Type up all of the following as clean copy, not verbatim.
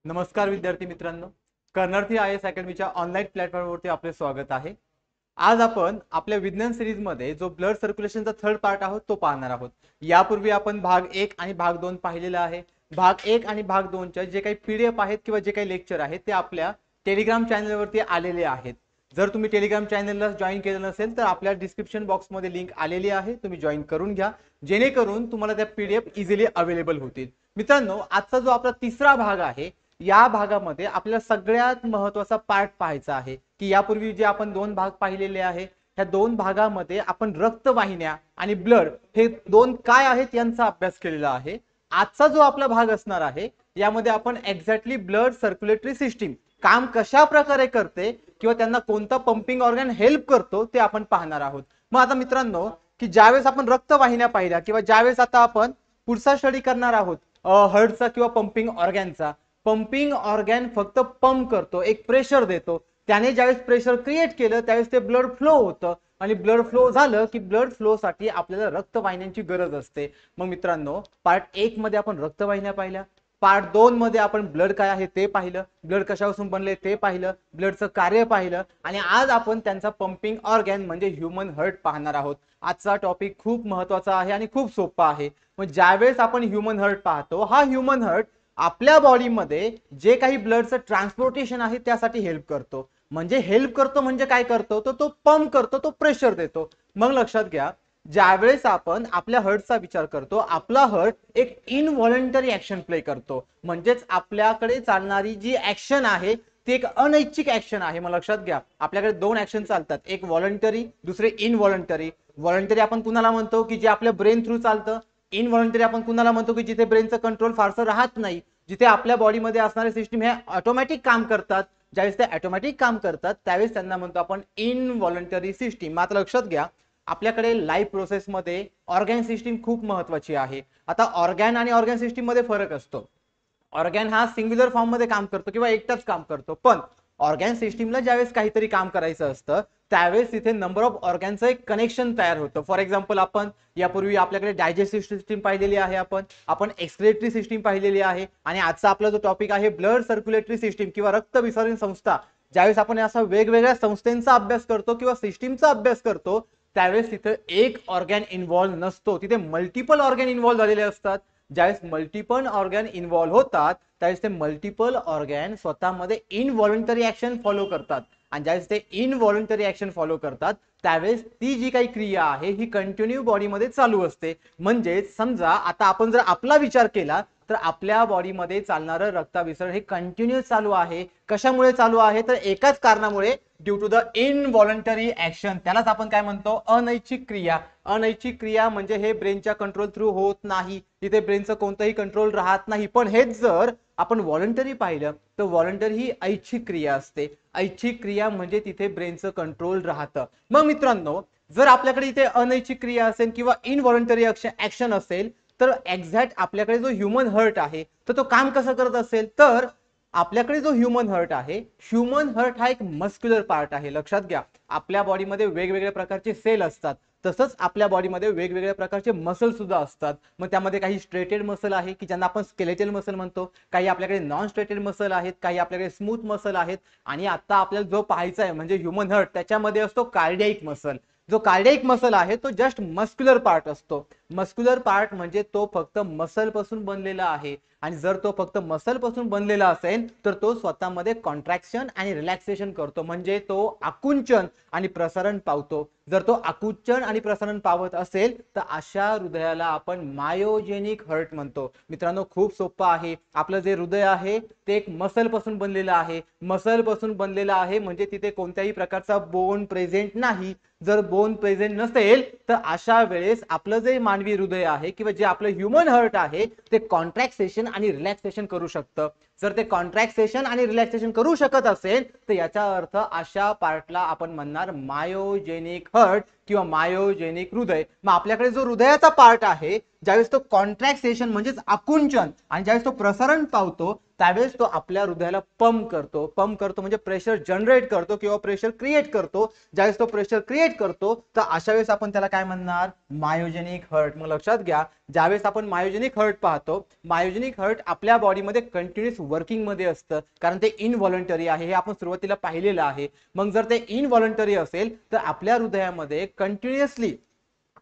नमस्कार विद्यार्थी मित्रांनो, कर्नरथी IAS अकॅडमीच्या ऑनलाईन प्लॅटफॉर्मवरती आपले स्वागत आहे। आज आपण आपल्या विज्ञान सिरीज मध्ये जो ब्लड सर्क्युलेशनचा थर्ड पार्ट आहोत तो पाहणार आहोत। यापूर्वी आपण भाग 1 आणि भाग 2 पाहिलेला आहे। भाग 1 आणि भाग 2 च्या जे काही PDF आहेत किंवा जे काही लेक्चर आहेत ते आपल्या टेलिग्राम चॅनलवरती आलेले आहेत। जर तुम्ही टेलिग्राम चॅनलला जॉइन केलं नसेल तर आपल्या डिस्क्रिप्शन बॉक्स मध्ये लिंक आलेली आहे, तुम्ही जॉइन करून घ्या जेणेकरून तुम्हाला त्या PDF इझिली अवेलेबल होतील। मित्रांनो, आजचा जो आपला तिसरा भाग आहे या भागामध्ये आपल्याला सगळ्यात महत्त्वाचा पार्ट पाहायचा आहे की यापूर्वी जे आपण दोन भाग पाहिलेले आहे ह्या दोन भागामध्ये आपण रक्तवाहिन्या आणि ब्लड हे दोन काय आहेत यांचा अभ्यास केलेला आहे। आजचा जो आपला भाग असणार आहे यामध्ये आपण एक्झॅक्टली ब्लड सर्क्युलेटरी सिस्टीम काम कशा प्रकारे करते किंवा त्यांना कोणता पंपिंग ऑर्गन हेल्प करतो ते आपण पाहणार आहोत। मग आता मित्रांनो की ज्यावेळेस आपण रक्तवाहिन्या पाहिल्या किंवा ज्यावेळेस आता आपण पुढचा स्टडी करणार आहोत हार्टचा किंवा पंपिंग ऑर्गनचा, पंपिंग ऑर्गन फक्त पंप करतो, एक प्रेशर देतो, त्याने ज्यावेळेस प्रेशर क्रिएट केलं त्यावेळेस ते ब्लड फ्लो होतं आणि ब्लड फ्लो झालं की ब्लड फ्लो साठी आपल्याला रक्तवाहिन्यांची गरज असते। मग मित्रांनो पार्ट 1 मध्ये आपण रक्तवाहिन्या पाहिल्या, पार्ट 2 मध्ये आपण ब्लड काय आहे ते पाहिलं, ब्लड कशापासून बनले ते पाहिलं, ब्लडचं कार्य पाहिलं आणि आज आपण त्यांचा पंपिंग ऑर्गन म्हणजे ह्यूमन हार्ट पाहणार आहोत। आजचा टॉपिक खूप महत्त्वाचा आहे आणि खूप सोपा आहे। मग ज्यावेळेस आपण ह्यूमन हार्ट पाहतो हा ह्यूमन हार्ट आपल्या बॉडीमध्ये जे काही ब्लडचं ट्रान्सपोर्टेशन आहे त्यासाठी हेल्प करतो। म्हणजे हेल्प करतो म्हणजे काय करतो तो पंप करतो, तो प्रेशर देतो। मग लक्षात घ्या ज्यावेळेस आपण आपल्या हार्टचा विचार करतो आपला हार्ट एक इनव्हॉलंटरी ऍक्शन प्ले करतो, म्हणजेच आपल्याकडे चालणारी जी ऍक्शन आहे ती एक अनैच्छिक ऍक्शन आहे। मग लक्षात घ्या आपल्याकडे दोन ऍक्शन चालतात, एक व्हॉलंटरी दुसरे इनव्हॉलंटरी। व्हॉलंटरी आपण कुणाला म्हणतो की जे आपल्या ब्रेन थ्रू चालतं, इनव्हॉलंटरी आपण कुणाला म्हणतो की जिथे ब्रेनचं कंट्रोल फारसं राहत नाही, जिथे आपल्या बॉडीमध्ये असणारे सिस्टीम हे ऑटोमॅटिक काम करतात। ज्यावेळेस ते ऑटोमॅटिक काम करतात त्यावेळेस त्यांना म्हणतो आपण इनव्हॉलंटरी सिस्टीम। आता लक्षात घ्या आपल्याकडे लाईफ प्रोसेसमध्ये ऑर्गन सिस्टीम खूप महत्त्वाची आहे। आता ऑर्गन आणि ऑर्गन सिस्टीम मध्ये फरक असतो, ऑर्गन हा सिंग्युलर फॉर्म मध्ये काम करतो किंवा एकटाच काम करतो, पण ऑर्गन सिस्टीमला ज्यावेळेस काहीतरी काम करायचं असतं त्यावेळेस तिथे नंबर ऑफ ऑर्गनचं एक कनेक्शन तयार होतं। फॉर एक्झाम्पल आपण यापूर्वी आपल्याकडे डायजेस्टिव्ह सिस्टीम पाहिलेली आहे, आपण एक्सक्रेटरी सिस्टीम पाहिलेली आहे आणि आजचा आपला जो टॉपिक आहे ब्लड सर्क्युलेटरी सिस्टीम किंवा रक्त विसरण संस्था। ज्यावेळेस आपण असा वेगवेगळ्या संस्थांचा अभ्यास करतो किंवा सिस्टीमचा अभ्यास करतो त्यावेळेस तिथे एक ऑर्गन इन्व्हॉल्व नसतो, तिथे मल्टिपल ऑर्गन इन्व्हॉल्व झालेले असतात। ज्यावेळेस मल्टिपल ऑर्गन इन्व्हॉल्व होतात त्यावेळेस ते मल्टिपल ऑर्गन स्वतःमध्ये इनव्हॉलंटरी ऍक्शन फॉलो करतात आणि ज्यावेळेस ते इनव्हॉलंटरी ऍक्शन फॉलो करतात त्यावेळेस ती जी काही क्रिया आहे ही कंटिन्यू बॉडीमध्ये चालू असते। म्हणजे समजा आता आपण जर आपला विचार केला तर आपल्या बॉडीमध्ये चालणारं रक्ताभिसरण हे कंटिन्यू चालू आहे। कशामुळे चालू आहे तर एकाच कारणामुळे, due to the involuntary action, त्यालाच आपण काय म्हणतो अनैच्छिक क्रिया। अनैच्छिक क्रिया म्हणजे हे ब्रेनच्या कंट्रोल थ्रू होत नाही, तिथे ब्रेनचं कोणतंही कंट्रोल राहत नाही। पण हेच जर आपण व्हॉलंटरी पाहिलं तर व्हॉलंटरी ही ऐच्छिक क्रिया असते, ऐच्छिक क्रिया म्हणजे तिथे ब्रेनचं कंट्रोल राहतं। मग मित्रांनो जर आपल्याकडे इथे अनैच्छिक क्रिया असेल किंवा इनव्हॉलंटरी ऍक्शन असेल तर एक्झॅक्ट आपल्याकडे जो ह्यूमन हार्ट आहे तर तो काम कसं करत असेल, तर आपल्याकडे जो ह्यूमन हार्ट आहे, ह्यूमन हार्ट हा एक मस्क्युलर पार्ट आहे। लक्षात घ्या आपल्या बॉडीमध्ये वेगवेगळ्या प्रकारचे सेल असतात, तसंच आपल्या बॉडीमध्ये वेगवेगळ्या प्रकारचे मसल सुद्धा असतात। मग त्यामध्ये काही स्ट्रेटेड मसल आहे की ज्यांना आपण स्केलेटल मसल म्हणतो, काही आपल्याकडे नॉन स्ट्रेटेड मसल आहेत, काही आपल्याकडे स्मूथ मसल आहेत आणि आता आपल्याला जो पाहायचा आहे म्हणजे ह्यूमन हार्ट त्याच्यामध्ये असतो कार्डियाक मसल। जो कार्डियाक मसल आहे तो जस्ट मस्क्युलर पार्ट असतो। मस्क्युलर पार्ट म्हणजे तो फक्त मसल पासून बनलेला आहे आणि जर तो फक्त मसल पासून बनलेला असेल तर तो स्वतःमध्ये कॉन्ट्रॅक्शन आणि रिलॅक्सेशन करतो, म्हणजे तो आकुंचन आणि प्रसारण पावतो। जर तो आकुंचन आणि प्रसारण पावत असेल तर अशा हृदयाला आपण मायोजेनिक हार्ट म्हणतो। मित्रांनो खूप सोपं आहे, आपलं जे हृदय आहे ते एक मसल पासून बनलेलं आहे, मसल पासून बनलेलं आहे म्हणजे तिथे कोणत्याही प्रकारचा बोन प्रेझेंट नाही। जर बोन प्रेझेंट नसेल तर अशा वेळेस आपलं जे मानवी हृदय आहे किंवा जे आपलं ह्यूमन हार्ट आहे ते कॉन्ट्रॅक्सेशन आणि रिलॅक्सेशन करू शकतं। जर ते कॉन्ट्रॅक्सेशन आणि रिलॅक्सेशन करू शकत असेल तर याचा अर्थ अशा पार्टला आपण म्हणणार मायोजेनिक हार्ट किंवा मायोजेनिक हृदय. मग आपल्याकडे जो हृदयाचा पार्ट आहे, ज्यावेळेस तो कॉन्ट्रॅक्सेशन म्हणजेच आकुंचन आणि ज्यावेळेस तो प्रसारण पावतो त्यावेळेस तो आपल्या हृदयाला पंप करतो म्हणजे प्रेशर जनरेट करतो किंवा प्रेशर क्रिएट करतो. ज्यावेळेस तो प्रेशर क्रिएट करतो तर अशा वेळेस आपण त्याला काय म्हणणार, मायोजेनिक हर्ट. मग लक्षात घ्या, ज्यावेळेस आपण मायोजेनिक हर्ट पाहतो, मायोजेनिक हर्ट आपल्या बॉडीमध्ये कंटिन्युअस वर्किंग मध्ये असतं, कारण ते इनव्हॉलंटरी आहे, हे आपण सुरुवातीला पाहिलेलं आहे. मग जर ते इनव्हॉलंटरी असेल तर आपल्या हृदयामध्ये कंटिन्युअसली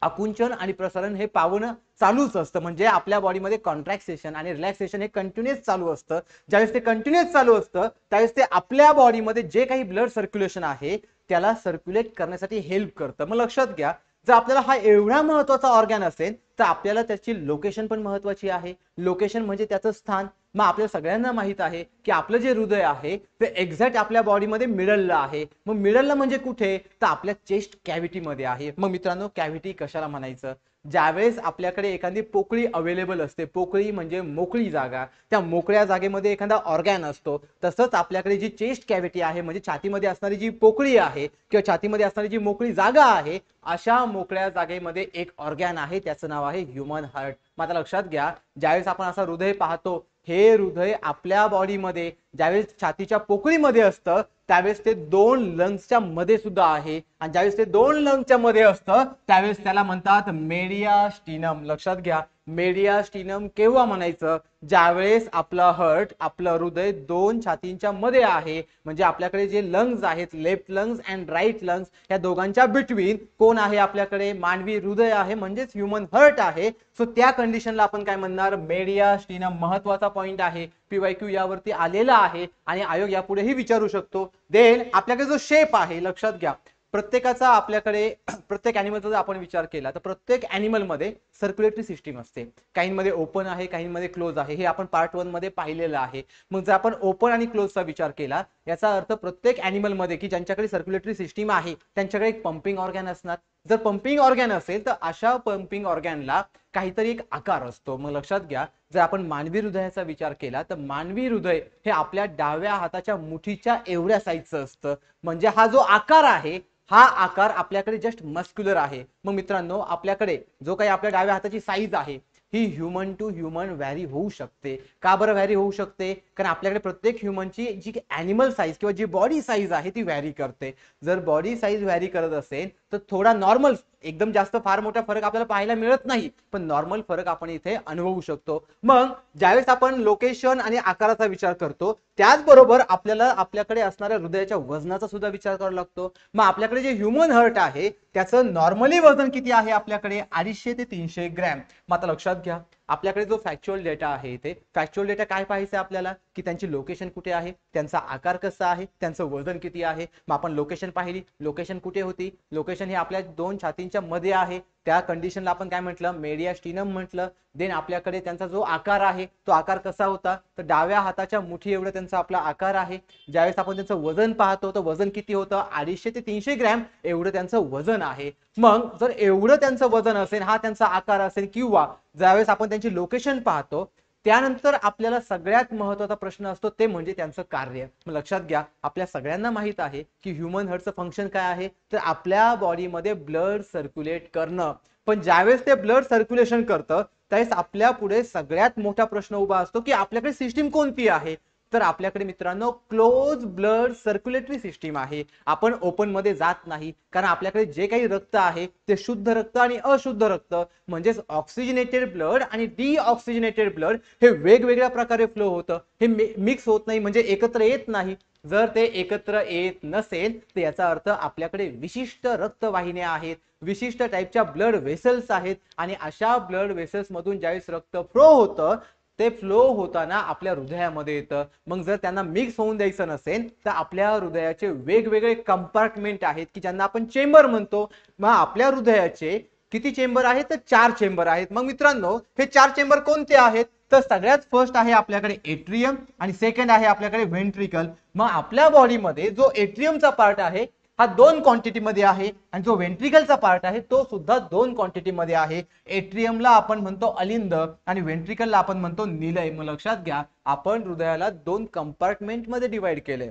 आकुंचन आणि प्रसारण हे पावणं चालूच असतं, म्हणजे आपल्या बॉडीमध्ये कॉन्ट्रॅक्सेशन आणि रिलॅक्सेशन हे कंटिन्युअस चालू असतं. ज्यावेळेस ते कंटिन्युअस चालू असतं त्यावेळेस ते आपल्या बॉडीमध्ये जे काही ब्लड सर्क्युलेशन आहे त्याला सर्क्युलेट करण्यासाठी हेल्प करतं. मग लक्षात घ्या, जर आपल्याला हा एवढा महत्वाचा ऑर्गॅन असेल तर आपल्याला त्याची लोकेशन पण महत्वाची आहे. लोकेशन म्हणजे त्याचं स्थान. मग आपल्या सगळ्यांना माहित आहे की आपलं जे हृदय आहे ते एक्झॅक्ट आपल्या बॉडीमध्ये मिडलला आहे. मग मिडलला म्हणजे कुठे, तर आपल्या चेस्ट कॅव्हिटी मध्ये आहे. मग मित्रांनो, कॅव्हिटी कशाला म्हणायचं, ज्यावेळेस आपल्याकडे एखादी पोकळी अवेलेबल असते, पोकळी म्हणजे मोकळी जागा, त्या मोकळ्या जागेमध्ये एखादा ऑर्गॅन असतो, तसंच आपल्याकडे जी चेस्ट कॅव्हिटी आहे म्हणजे छातीमध्ये असणारी जी पोकळी आहे किंवा छातीमध्ये असणारी जी मोकळी जागा आहे, अशा मोकळ्या जागेमध्ये एक ऑर्गॅन आहे, त्याचं नाव आहे ह्यूमन हार्ट. आता लक्षात घ्या, ज्यावेळेस आपण असं हृदय पाहतो, हे हृदय आपल्या बॉडीमध्ये ज्यावेळेस छातीच्या पोकळीमध्ये असतं त्यावेळेस ते दोन लंग्सच्या मध्ये सुद्धा आहे, आणि ज्यावेळेस ते दोन लंग्सच्या मध्ये असतं त्यावेळेस त्याला म्हणतात मेडियास्टिनम. लक्षात घ्या, मेडियास्टिनम केव्हा म्हणायचं, ज्यावेळेस आपला हार्ट, आपलं हृदय दोन छातींच्या मध्ये आहे, म्हणजे आपल्याकडे जे लंग्स आहेत, left lungs and right lungs, या दोघांच्या बिटवीन कोण आहे, आपल्याकडे मानवी हृदय आहे म्हणजेच ह्यूमन हार्ट आहे. सो त्या कंडिशनला आपण काय म्हणणार, मेडियास्टिनम. महत्वाचा पॉइंट आहे, PYQ यावरती आलेला आहे आणि आयोग यापुढेही विचारू शकतो. देन आपल्याकडे जो शेप आहे, लक्षात घ्या, प्रत्येकाचा आपल्याकडे प्रत्येक अॅनिमलचा जर आपण विचार केला तर प्रत्येक अॅनिमल मध्ये सर्क्युलेटरी सिस्टीम असते. काहींमध्ये ओपन आहे, काहींमध्ये क्लोज आहे, हे आपण पार्ट 1 मध्ये पाहिलेलं आहे. मग जर आपण ओपन आणि क्लोजचा विचार केला, याचा अर्थ प्रत्येक अॅनिमल मध्ये की ज्यांच्याकडे सर्क्युलेटरी सिस्टीम आहे त्यांच्याकडे एक पंपिंग ऑर्गॅन असणार. जर पंपिंग ऑर्गॅन असेल तर अशा पंपिंग ऑर्गॅनला काहीतरी एक आकार असतो. मग लक्षात घ्या, जर आपण मानवी हृदयाचा विचार केला तर मानवी हृदय हे आपल्या डाव्या हाताच्या मुठीच्या एवढ्या साईजचं असतं, म्हणजे हा जो आकार आहे हा आकार आपल्याकडे जस्ट मस्क्युलर आहे. मग मित्रांनो, आपल्याकडे जो काही आपल्या डाव्या हाताची साईज आहे ही ह्युमन टू ह्युमन व्हॅरी होऊ शकते. का बरं व्हॅरी होऊ शकते, कारण आपल्याकडे प्रत्येक ह्युमनची जी ॲनिमल साईज किंवा जी बॉडी साईज आहे ती व्हॅरी करते. जर बॉडी साईज व्हॅरी करत असेल तर थोडा नॉर्मल, एकदम जास्त फार मोठा फरक आपल्याला पाहायला मिळत नाही, पण नॉर्मल फरक आपण इथे अनुभवू शकतो. मग ज्यावेळेस आपण लोकेशन आणि आकाराचा विचार करतो त्याचबरोबर आपल्याला आपल्याकडे असणाऱ्या हृदयाच्या वजनाचा सुद्धा विचार करावा लागतो. मग आपल्याकडे जे ह्यूमन हार्ट आहे त्याचं नॉर्मली वजन किती आहे, आपल्याकडे 250 ते 300 ग्रॅम. मग आता लक्षात घ्या, आपल्याकडे जो फॅक्च्युअल डेटा आहे इथे, फॅक्च्युअल डेटा काय पाहायचं आपल्याला, की त्यांची लोकेशन कुठे आहे, त्यांचा आकार कसा आहे, त्यांचं वजन किती आहे. मग आपण लोकेशन पाहिली, लोकेशन कुठे होती, लोकेशन ही आपल्या दोन छातींच्या मध्ये आहे, त्या कंडिशनला आपण काय म्हटलं, मेडियास्टिनम म्हटलं. देन आपल्याकडे त्यांचा जो आकार आहे तो आकार कसा होता, तर डाव्या हाताच्या मुठी एवढं त्यांचा आपला आकार आहे. ज्यावेळेस आपण त्यांचं वजन पाहतो तर वजन किती होतं, 250 ते 300 ग्रॅम एवढं त्यांचं वजन आहे. मग जर एवढं त्यांचं वजन असेल, हा त्यांचा आकार असेल, किंवा ज्यावेळेस आपण त्यांची लोकेशन पाहतो त्यानंतर आपल्याला सगळ्यात महत्त्वाचा प्रश्न असतो ते म्हणजे त्यांचं कार्य. मग लक्षात घ्या, आपल्या सगळ्यांना माहित आहे की ह्यूमन हार्टचं फंक्शन काय आहे, तर आपल्या बॉडीमध्ये ब्लड सर्क्युलेट करणं. पण ज्यावेळेस ते ब्लड सर्क्युलेशन करतं त्यावेळेस आपल्या पुढे सगळ्यात मोठा प्रश्न उभा असतो की आपल्याकडे सिस्टीम कोणती आहे, तर आपल्याकडे मित्रांनो क्लोज ब्लड सर्क्युलेटरी सिस्टीम आहे. आपण ओपन मध्ये जात नाही, कारण आपल्याकडे जे काही रक्त आहे ते शुद्ध रक्त आणि अशुद्ध रक्त म्हणजेच ऑक्सिजनेटेड ब्लड आणि डीऑक्सिजनेटेड ब्लड हे वेगवेगळ्या प्रकारे फ्लो होतं, हे मिक्स होत नाही, म्हणजे एकत्र येत नाही. जर ते एकत्र येत नसेल तर याचा अर्थ आपल्याकडे विशिष्ट रक्तवाहिन्या आहेत, विशिष्ट टाईपच्या ब्लड वेसल्स आहेत, आणि अशा ब्लड वेसल्स मधून ज्यावेळेस रक्त फ्लो होतं ते फ्लो होताना आपल्या हृदयामध्ये येतं. मग जर त्यांना मिक्स होऊन द्यायचं नसेल तर आपल्या हृदयाचे वेगवेगळे कंपार्टमेंट आहेत की ज्यांना आपण चेंबर म्हणतो. मग आपल्या हृदयाचे किती चेंबर आहेत, तर 4 चेंबर आहेत. मग मित्रांनो, हे 4 चेंबर कोणते आहेत, तर सगळ्यात फर्स्ट आहे आपल्याकडे एट्रियम आणि सेकंड आहे आपल्याकडे व्हेंट्रिकल. मग आपल्या बॉडीमध्ये जो एट्रियमचा पार्ट आहे हा 2 क्वांटिटी मध्ये आहे आणि जो व्हेंट्रिकलचा पार्ट आहे तो सुद्धा 2 क्वांटिटी मध्ये आहे. एट्रियमला आपण म्हणतो अलिंद आणि व्हेंट्रिकलला आपण म्हणतो निलय. मग लक्षात घ्या, आपण हृदयाला 2 कंपार्टमेंट मध्ये डिवाइड केले.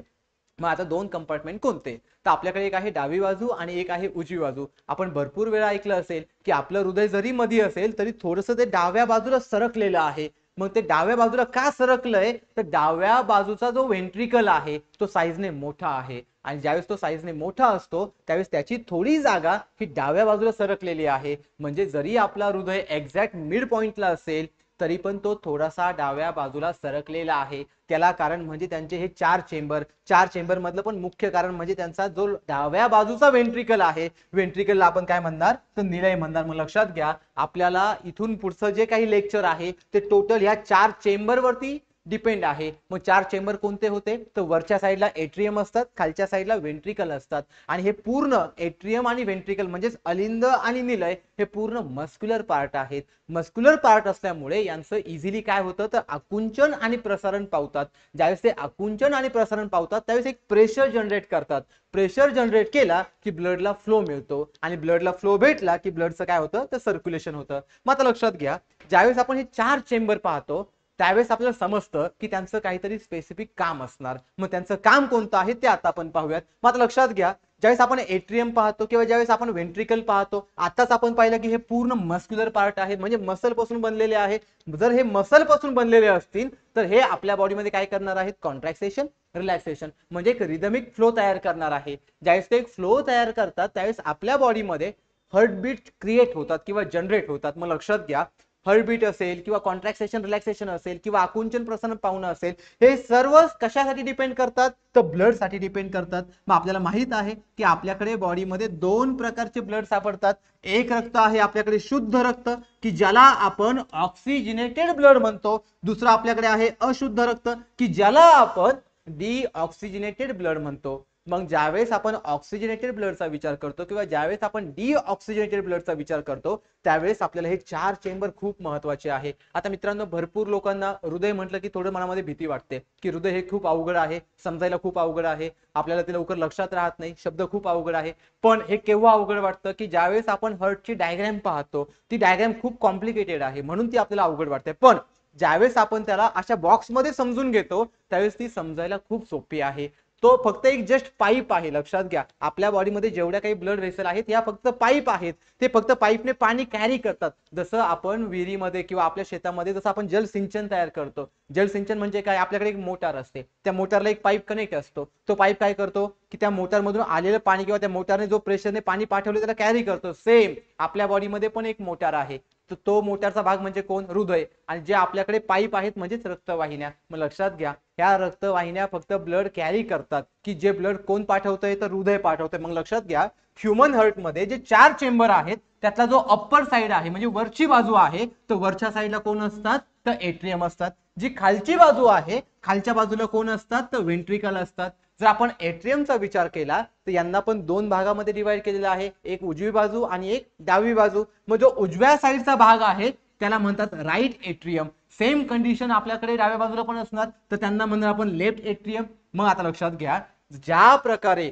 मग आता दोन कंपार्टमेंट कोणते, तर आपल्याकडे एक आहे डावी बाजू आणि एक आहे उजवी बाजू. आपण भरपूर वेळा ऐकलं असेल की आपलं हृदय जरी मध्ये असेल तरी थोडंसं ते डाव्या बाजूला सरकलेलं आहे. मग ते डाव्या बाजूला का सरकलंय, तर डाव्या बाजूचा जो व्हेंट्रिकल आहे तो साईजने मोठा आहे आणि ज्यावेळेस तो साईजने मोठा असतो त्यावेळेस त्याची थोडी जागा ही डाव्या बाजूला सरकलेली आहे. म्हणजे जरी आपला हृदय एक्झॅक्ट मिड पॉइंटला असेल तरी पण तो थोडासा डाव्या बाजूला सरकलेला आहे. त्याला कारण म्हणजे त्यांचे हे चार चेंबर मधलं पण मुख्य कारण म्हणजे त्यांचा जो डाव्या बाजूचा व्हेंट्रिकल आहे, व्हेंट्रिकलला आपण काय म्हणणार, तर निलय म्हणणार. मग लक्षात घ्या, आपल्याला इथून पुढचं जे काही लेक्चर आहे ते टोटल ह्या चार चेंबर वरती डिपेंड आहे. मग चार चेंबर कोणते होते, तर वरच्या साईडला एट्रियम असतात, खालच्या साईडला व्हेंट्रिकल असतात आणि हे पूर्ण एट्रियम आणि व्हेंट्रिकल म्हणजेच अलिंद आणि निलय हे पूर्ण मस्क्युलर पार्ट आहेत. मस्क्युलर पार्ट असल्यामुळे यांचं इझिली काय होतं, तर आकुंचन आणि प्रसारण पावतात. ज्यावेळेस ते आकुंचन आणि प्रसारण पावतात त्यावेळेस एक प्रेशर जनरेट करतात. प्रेशर जनरेट केला की ब्लडला फ्लो मिळतो आणि ब्लडला फ्लो भेटला की ब्लडचं काय होतं, तर सर्क्युलेशन होतं. मग आता लक्षात घ्या, ज्यावेळेस आपण हे चार चेंबर पाहतो त्यावेळेस आपल्याला समजतं की त्यांचं काहीतरी स्पेसिफिक काम असणार. मग त्यांचं काम कोणतं आहे ते आता आपण पाहूयात. मग आता लक्षात घ्या, ज्यावेळेस आपण एट्रियम पाहतो किंवा ज्यावेळेस आपण व्हेंट्रिकल पाहतो, आताच आपण पाहिलं की हे पूर्ण मस्क्युलर पार्ट आहे, म्हणजे मसल पासून बनलेले आहे. जर हे मसल पासून बनलेले असतील तर हे आपल्या बॉडीमध्ये काय करणार आहेत, कॉन्ट्रॅक्सेशन रिलॅक्सेशन म्हणजे एक रिदमिक फ्लो तयार करणार आहे. ज्यावेळेस ते एक फ्लो तयार करतात त्यावेळेस आपल्या बॉडीमध्ये हार्टबीट क्रिएट होतात किंवा जनरेट होतात. मग लक्षात घ्या, हार्टबीट असेल किंवा कॉन्ट्रॅक्सेशन रिलॅक्सेशन असेल किंवा आकुंचन प्रसारण पावणं असेल, हे सर्व कशासाठी डिपेंड करतात, तर ब्लड साठी डिपेंड करतात. मग आपल्याला माहित आहे की आपल्याकडे बॉडीमध्ये दोन प्रकारचे ब्लड सापडतात. एक रक्त आहे आपल्याकडे शुद्ध रक्त की ज्याला आपण ऑक्सिजनेटेड ब्लड म्हणतो. दुसरं आपल्याकडे आहे अशुद्ध रक्त की ज्याला आपण डिऑक्सिजनेटेड ब्लड म्हणतो. मग ज्यावेळेस आपण ऑक्सिजनेटेड ब्लडचा विचार करतो किंवा ज्यावेळेस आपण डिऑक्सिजनेटेड ब्लडचा विचार करतो त्यावेळेस आपल्याला हे चार चेंबर खूप महत्वाचे आहे. आता मित्रांनो, भरपूर लोकांना हृदय म्हटलं की थोडं मनामध्ये भीती वाटते की हृदय हे खूप अवघड आहे, समजायला खूप अवघड आहे, आपल्याला ते लवकर लक्षात राहत नाही, शब्द खूप अवघड आहे. पण हे केव्हा अवघड वाटतं, की ज्यावेळेस आपण हार्टची डायग्रॅम पाहतो, ती डायग्रॅम खूप कॉम्प्लिकेटेड आहे म्हणून ती आपल्याला अवघड वाटते. पण ज्यावेळेस आपण त्याला अशा बॉक्समध्ये समजून घेतो त्यावेळेस ती समजायला खूप सोपी आहे. तो फक्त एक जस्ट पाईप आहे. लक्षात घ्या, आपल्या बॉडीमध्ये जेवढ्या काही ब्लड व्हेसल आहेत या फक्त पाईप आहेत. ते फक्त पाईपने पाणी कॅरी करतात. जसं आपण विहिरीमध्ये किंवा आपल्या शेतामध्ये जसं आपण जलसिंचन तयार करतो. जलसिंचन म्हणजे काय, आपल्याकडे एक मोटार असते, त्या मोटारला एक पाईप कनेक्ट असतो. तो पाईप काय करतो की त्या मोटारमधून आलेलं पाणी किंवा त्या मोटारने जो प्रेशरने पाणी पाठवले त्याला कॅरी करतो. सेम आपल्या बॉडीमध्ये पण एक मोटार आहे. तो मोटारचा भाग म्हणजे कोण, हृदय. आणि जे आपल्याकडे पाईप आहेत म्हणजेच रक्तवाहिन्या. मग लक्षात घ्या, ह्या रक्तवाहिन्या फक्त ब्लड कॅरी करतात की जे ब्लड कोण पाठवतंय, तर हृदय पाठवतंय. मग लक्षात घ्या, ह्युमन हार्ट मध्ये जे चार चेंबर आहेत त्यातला जो अप्पर साइड आहे म्हणजे वरची बाजू आहे, तर वरच्या साईडला कोण असतात, तर एट्रियम असतात. जी खालची बाजू आहे, खालच्या बाजूला कोण असतात, तर व्हेंट्रिकल असतात. जर आपण एट्रियमचा विचार केला तर यांना पण दोन भागामध्ये डिवाइड केलेला आहे, एक उजवी बाजू आणि एक डावी बाजू. मग जो उजव्या साईडचा भाग आहे त्याला म्हणतात राईट एट्रियम. सेम कंडिशन आपल्याकडे डाव्या बाजूला पण असणार, तर त्यांना म्हणणार आपण लेफ्ट एट्रियम. मग आता लक्षात घ्या, ज्या प्रकारे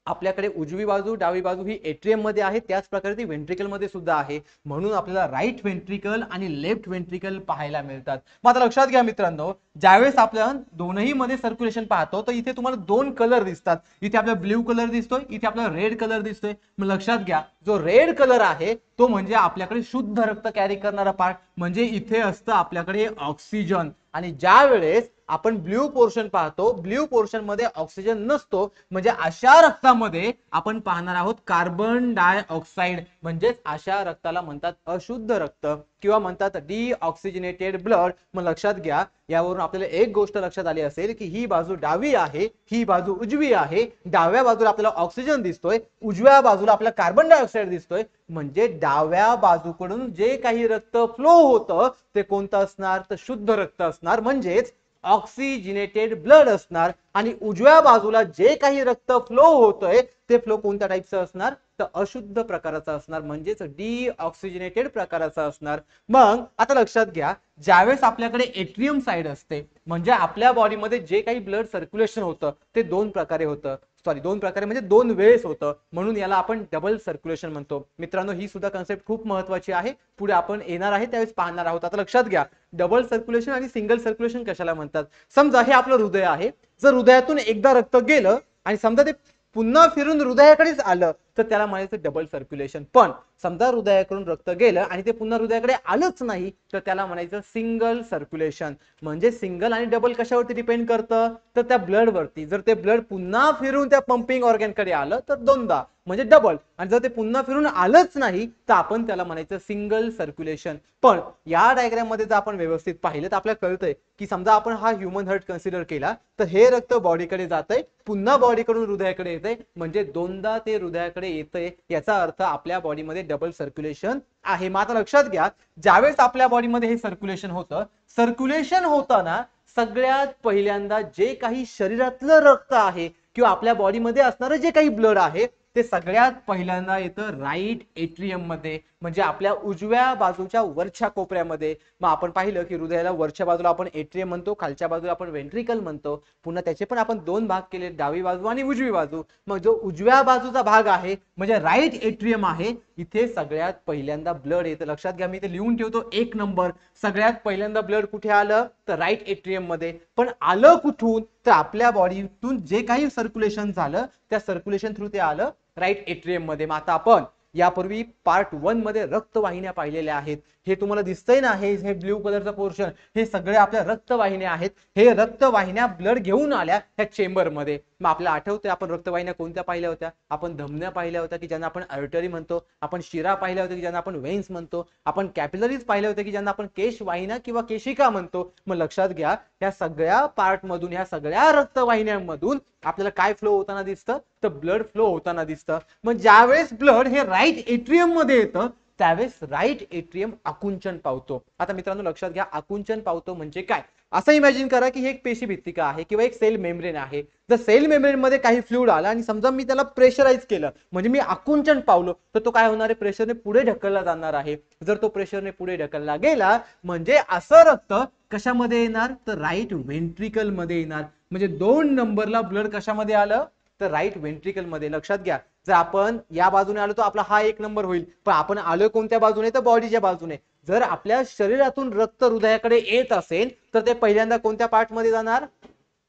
आपल्याकडे उजवी बाजू डावी बाजू ही एट्रियम मध्ये आहे त्याच प्रकारे ती व्हेंट्रिकल मध्ये सुद्धा आहे. म्हणून आपल्याला राईट व्हेंट्रिकल आणि लेफ्ट व्हेंट्रिकल पाहायला मिळतात. मग आता लक्षात घ्या मित्रांनो, ज्यावेळेस आपण दोनही मध्ये सर्क्युलेशन पाहतो तर इथे तुम्हाला दोन कलर दिसतात. इथे आपल्याला ब्ल्यू कलर दिसतोय, इथे आपल्याला रेड कलर दिसतोय. मग लक्षात घ्या, जो रेड कलर आहे तो म्हणजे आपल्याकडे शुद्ध रक्त कॅरी करणारा पार्ट, म्हणजे इथे असतं आपल्याकडे ऑक्सिजन. आणि ज्या वेळेस आपण ब्ल्यू पोर्शन पाहतो, ब्ल्यू पोर्शन मध्ये ऑक्सिजन नसतो, म्हणजे अशा रक्तामध्ये आपण पाहणार आहोत कार्बन डायऑक्साइड. म्हणजेच अशा रक्ताला म्हणतात अशुद्ध रक्त किंवा म्हणतात डिऑक्सिजनेटेड ब्लड. मग लक्षात घ्या, यावरून आपल्याला एक गोष्ट लक्षात आली असेल की ही बाजू डावी आहे, ही बाजू उजवी आहे. डाव्या बाजूला आपल्याला ऑक्सिजन दिसतोय, उजव्या बाजूला आपल्याला कार्बन डायऑक्साइड दिसतोय. म्हणजे डाव्या बाजूकडून जे काही रक्त फ्लो होतं ते कोणतं असणार, तर शुद्ध रक्त असणार, म्हणजेच ऑक्सिजनेटेड ब्लड असणार. आणि उजव्या बाजूला जे काही रक्त फ्लो होतंय ते फ्लो कोणत्या टाईपचं असणार, तर अशुद्ध प्रकाराचा असणार, म्हणजेच डिऑक्सिजनेटेड प्रकाराचा असणार. मग आता लक्षात घ्या, ज्यावेळेस आपल्याकडे एट्रियम साइड असते म्हणजे आपल्या बॉडीमध्ये जे काही ब्लड सर्क्युलेशन होतं ते दोन प्रकारे होतं. सॉरी 2 प्रकारे म्हणजे 2 वेळेस होतं, म्हणून याला आपण डबल सर्क्युलेशन म्हणतो. मित्रांनो, ही सुद्धा कन्सेप्ट खूप महत्वाची आहे, पुढे आपण येणार आहे त्यावेळेस पाहणार आहोत. आता लक्षात घ्या, डबल सर्क्युलेशन आणि सिंगल सर्क्युलेशन कशाला म्हणतात. समजा हे आपलं हृदय आहे, जर हृदयातून एकदा रक्त गेलं आणि समजा ते पुन्हा फिरून हृदयाकडेच आलं तर त्याला म्हणायचं डबल सर्क्युलेशन. पण समजा हृदयाकडून रक्त गेलं आणि ते पुन्हा हृदयाकडे आलंच नाही तर त्याला म्हणायचं सिंगल सर्क्युलेशन. म्हणजे सिंगल आणि डबल कशावरती डिपेंड करतं, तर त्या ब्लड वरती. जर ते ब्लड पुन्हा फिरून त्या पंपिंग ऑर्गन कडे आलं तर दोनदा म्हणजे डबल, आणि जर ते पुन्हा फिरून आलंच नाही तर आपण त्याला म्हणायचं सिंगल सर्क्युलेशन. पण या डायग्राम मध्ये जर आपण व्यवस्थित पाहिलं तर आपल्याला कळतंय की समजा आपण हा ह्यूमन हार्ट कन्सिडर केला तर हे रक्त बॉडीकडे जातंय, पुन्हा बॉडीकडून हृदयाकडे येतंय, म्हणजे दोनदा ते हृदयाकडे येतंय. याचा अर्थ आपल्या बॉडीमध्ये डबल सर्क्युलेशन आहे. मग आता लक्षात घ्या, ज्यावेळेस आपल्या बॉडीमध्ये हे सर्क्युलेशन होताना सगळ्यात पहिल्यांदा जे काही शरीरातलं रक्त आहे किंवा आपल्या बॉडीमध्ये असणारं जे काही ब्लड आहे ते सगळ्यात पहिल्यांदा येतं राईट एट्रियम मध्ये, म्हणजे आपल्या उजव्या बाजूच्या वरच्या कोपऱ्यामध्ये. मग आपण पाहिलं की हृदयाला वरच्या बाजूला आपण एट्रियम म्हणतो, खालच्या बाजूला आपण वेंट्रिकल म्हणतो. पुन्हा त्याचे पण आपण 2 भाग केले, डावी बाजू आणि उजवी बाजू. मग जो उजव्या बाजूचा भाग आहे म्हणजे राईट एट्रियम आहे, इथे सगळ्यात पहिल्यांदा ब्लड येतं. लक्षात घ्या, मी इथे लिहून ठेवतो 1 नंबर. सगळ्यात पहिल्यांदा ब्लड कुठे आलं तर राईट एट्रियम मध्ये. पण आलं कुठून तर आपल्या बॉडीतून जे काही सर्क्युलेशन झालं त्या सर्क्युलेशन थ्रू ते आलं राईट एट्रियम मध्ये. मग आता आपण यापूर्वी पार्ट 1 मध्ये रक्तवाहिन्या पाहिलेल्या आहेत. हे तुम्हाला दिसतंय ना, हे ब्ल्यू कलरचा पोर्शन, हे सगळे आपल्या रक्तवाहिन्या आहेत. हे रक्तवाहिन्या ब्लड घेऊन आल्या ह्या चेंबर मध्ये. मग आपल्याला आठवतंय आपण रक्तवाहिन्या कोणत्या पाहिल्या होत्या. आपण धमन्या पाहिल्या होत्या की ज्यांना आपण आर्टरी म्हणतो, आपण शिरा पाहिल्या होत्या की ज्यांना आपण वेन्स म्हणतो, आपण कॅपिलरीज पाहिल्या होत्या की ज्यांना आपण केशवाहिन्या किंवा केशिका म्हणतो. मग लक्षात घ्या, या सगळ्या पार्ट मधून, या सगळ्या रक्तवाहिन्यांमधून आपल्याला काय फ्लो होताना दिसतं तर ब्लड फ्लो होताना दिसतं. मग ज्यावेळेस ब्लड हे राईट एट्रियम मध्ये येतं त्यावेळेस राईट एट्रियम आकुंचन पावतो. आता मित्रांनो लक्षात घ्या, आकुंचन पावतो म्हणजे काय. असं इमॅजिन करा की हे एक पेशी भित्तिका आहे किंवा एक सेल मेम्ब्रेन आहे. जर सेल मेम्ब्रेन मध्ये काही फ्लुइड आला आणि समजा मी त्याला प्रेशराइज केलं म्हणजे मी आकुंचन पावलो तर तो काय होणार आहे, प्रेशरने पुढे ढकलला जाणार आहे. जर तो प्रेशरने पुढे ढकलला गेला म्हणजे असं रक्त कशामध्ये येणार तर राईट वेंट्रिकल मध्ये येणार. म्हणजे 2 नंबरला ब्लड कशामध्ये आलं तर राईट वेंट्रिकल मध्ये. लक्षात घ्या, जर आपण या बाजूने आलो तर आपला हा 1 नंबर होईल, पण आपण आलो कोणत्या बाजूने तर बॉडीच्या बाजूने. जर आपल्या शरीरातून रक्त हृदयाकडे येत असेल तर ते पहिल्यांदा कोणत्या पार्ट मध्ये जाणार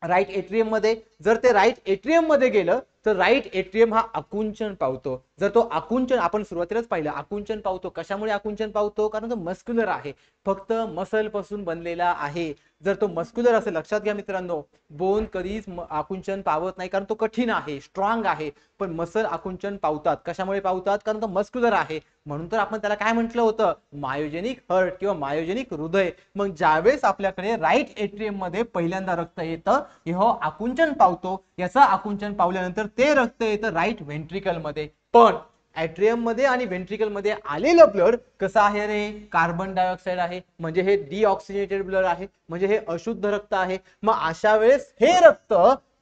राईट एट्रियम मध्ये. जर ते राईट एट्रियम मध्ये गेलं तर राईट एट्रियम हा आकुंचन पावतो. जर तो आकुंचन, आपण सुरुवातीलाच पाहिलं आकुंचन पावतो, कशामुळे आकुंचन पावतो, कारण तो मस्क्युलर आहे, फक्त मसल पासून बनलेला आहे. जर तो मस्क्युलर असेल, लक्षात घ्या मित्रांनो, बोन कधीच आकुंचन पावत नाही कारण तो कठीण आहे, स्ट्रॉंग आहे. पण मसल आकुंचन पावतात, कशामुळे पावतात, कारण तो मस्क्युलर आहे. म्हणून तर आपण त्याला काय म्हटलं होतं, मायोजेनिक हार्ट किंवा मायोजेनिक हृदय. मग ज्यावेळेस आपल्याकडे राईट एट्रियम मध्ये पहिल्यांदा रक्त येतं हे आकुंचन पावतो, याचं आकुंचन पावल्यानंतर ते रक्त येतं राईट वेंट्रिकल मध्ये. पण एट्रियम मध्ये आणि वेंट्रिकल मध्ये आलेलं ब्लड कसं आहे रे, कार्बन डायऑक्साइड आहे, म्हणजे हे डिऑक्सिजनेटेड ब्लड आहे, म्हणजे हे अशुद्ध रक्त आहे. मग अशा वेळेस हे रक्त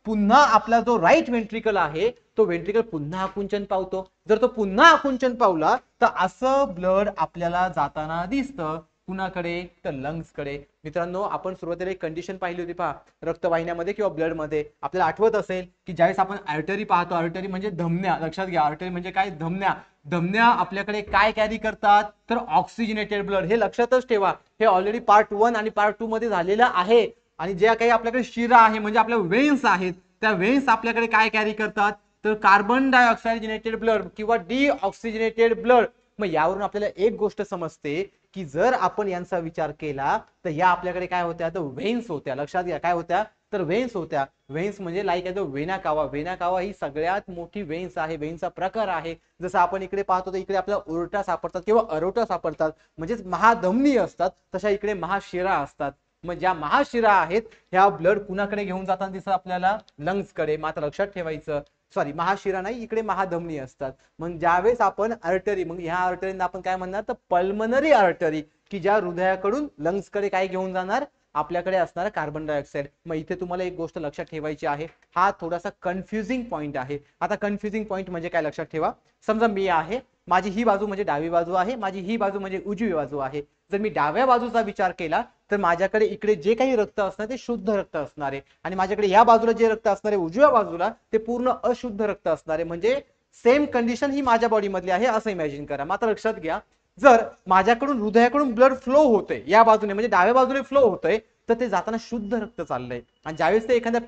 पुन्हा आपला जो राईट वेंट्रिकल आहे तो वेंट्रिकल पुन्हा आकुंचन पावतो. जर तो पुन्हा आकुंचन पावला तर असं ब्लड आपल्याला जाताना दिसतं कुणाकडे तर लंग्स कडे. मित्रांनो, आपण सुरुवातीला एक कंडिशन पाहिली होती पहा, रक्तवाहिन्यामध्ये किंवा ब्लड मध्ये. आपल्याला आठवत असेल की ज्यावेळेस आपण आर्टरी पाहतो, आर्टरी म्हणजे धमन्या. लक्षात घ्या, आर्टरी म्हणजे काय, धमन्या. धमन्या आपल्याकडे काय कॅरी करतात तर ऑक्सिजनेटेड ब्लड. हे लक्षातच ठेवा, हे ऑलरेडी पार्ट 1 आणि पार्ट 2 मध्ये झालेलं आहे. आणि ज्या काही आपल्याकडे शिरा आहे म्हणजे आपल्या वेन्स आहेत, त्या वेन्स आपल्याकडे काय कॅरी करतात तर कार्बन डायऑक्साइड जेनेटेड ब्लड किंवा डिऑक्सिजनेटेड ब्लड. मग यावरून आपल्याला एक गोष्ट समजते की जर आपण यांचा विचार केला तर या आपल्याकडे काय होत्या तर वेन्स होत्या. लक्षात घ्या, काय होत्या तर वेन्स होत्या. वेन्स म्हणजे लाईक आहे वेना कावा. वेना कावा ही सगळ्यात मोठी वेन्स आहे, वेन्सचा प्रकार आहे. जसं आपण इकडे पाहतो तर इकडे आपल्याला उरटा सापडतात किंवा अरोटा सापडतात, म्हणजेच महाधमनी असतात, तशा इकडे महाशिरा असतात. मग ज्या महाशिरा आहेत ह्या ब्लड कुणाकडे घेऊन जाताना दिसत आपल्याला लंग्स कडे. मात्र लक्षात ठेवायचं, सॉरी महाशिरा नाही, इकडे महाधमनी असतात. मग ज्यावेळेस आपण आर्टरी, मग ह्या आर्टरींना आपण काय म्हणणार तर पल्मनरी आर्टरी, की ज्या हृदयाकडून लंग्स कडे काय घेऊन जाणार आपल्याकडे असणार कार्बन डायऑक्साइड. मग इथे तुम्हाला एक गोष्ट लक्षात ठेवायची आहे, हा थोडासा कन्फ्युजिंग पॉइंट आहे. आता कन्फ्युजिंग पॉइंट म्हणजे काय लक्षात ठेवा, समजा मी आहे माझी ही बाजू म्हणजे डावी बाजू आहे, माझी ही बाजू म्हणजे उजवी बाजू आहे. जर मी डाव्या बाजूचा विचार केला तर माझ्याकडे इकडे जे काही रक्त असणार ते शुद्ध रक्त असणार आहे, आणि माझ्याकडे या बाजूला जे रक्त असणार आहे उजव्या बाजूला ते पूर्ण अशुद्ध रक्त असणार आहे. म्हणजे सेम कंडिशन ही माझ्या बॉडी मधली आहे असं इमॅजिन करा. मात्र लक्षात घ्या, जर माझ्याकडून हृदयाकडून ब्लड फ्लो होतंय या बाजूने म्हणजे डाव्या बाजूने फ्लो होतंय तर ते जाताना शुद्ध रक्त चाललंय, आणि ज्यावेळेस ते एखाद्या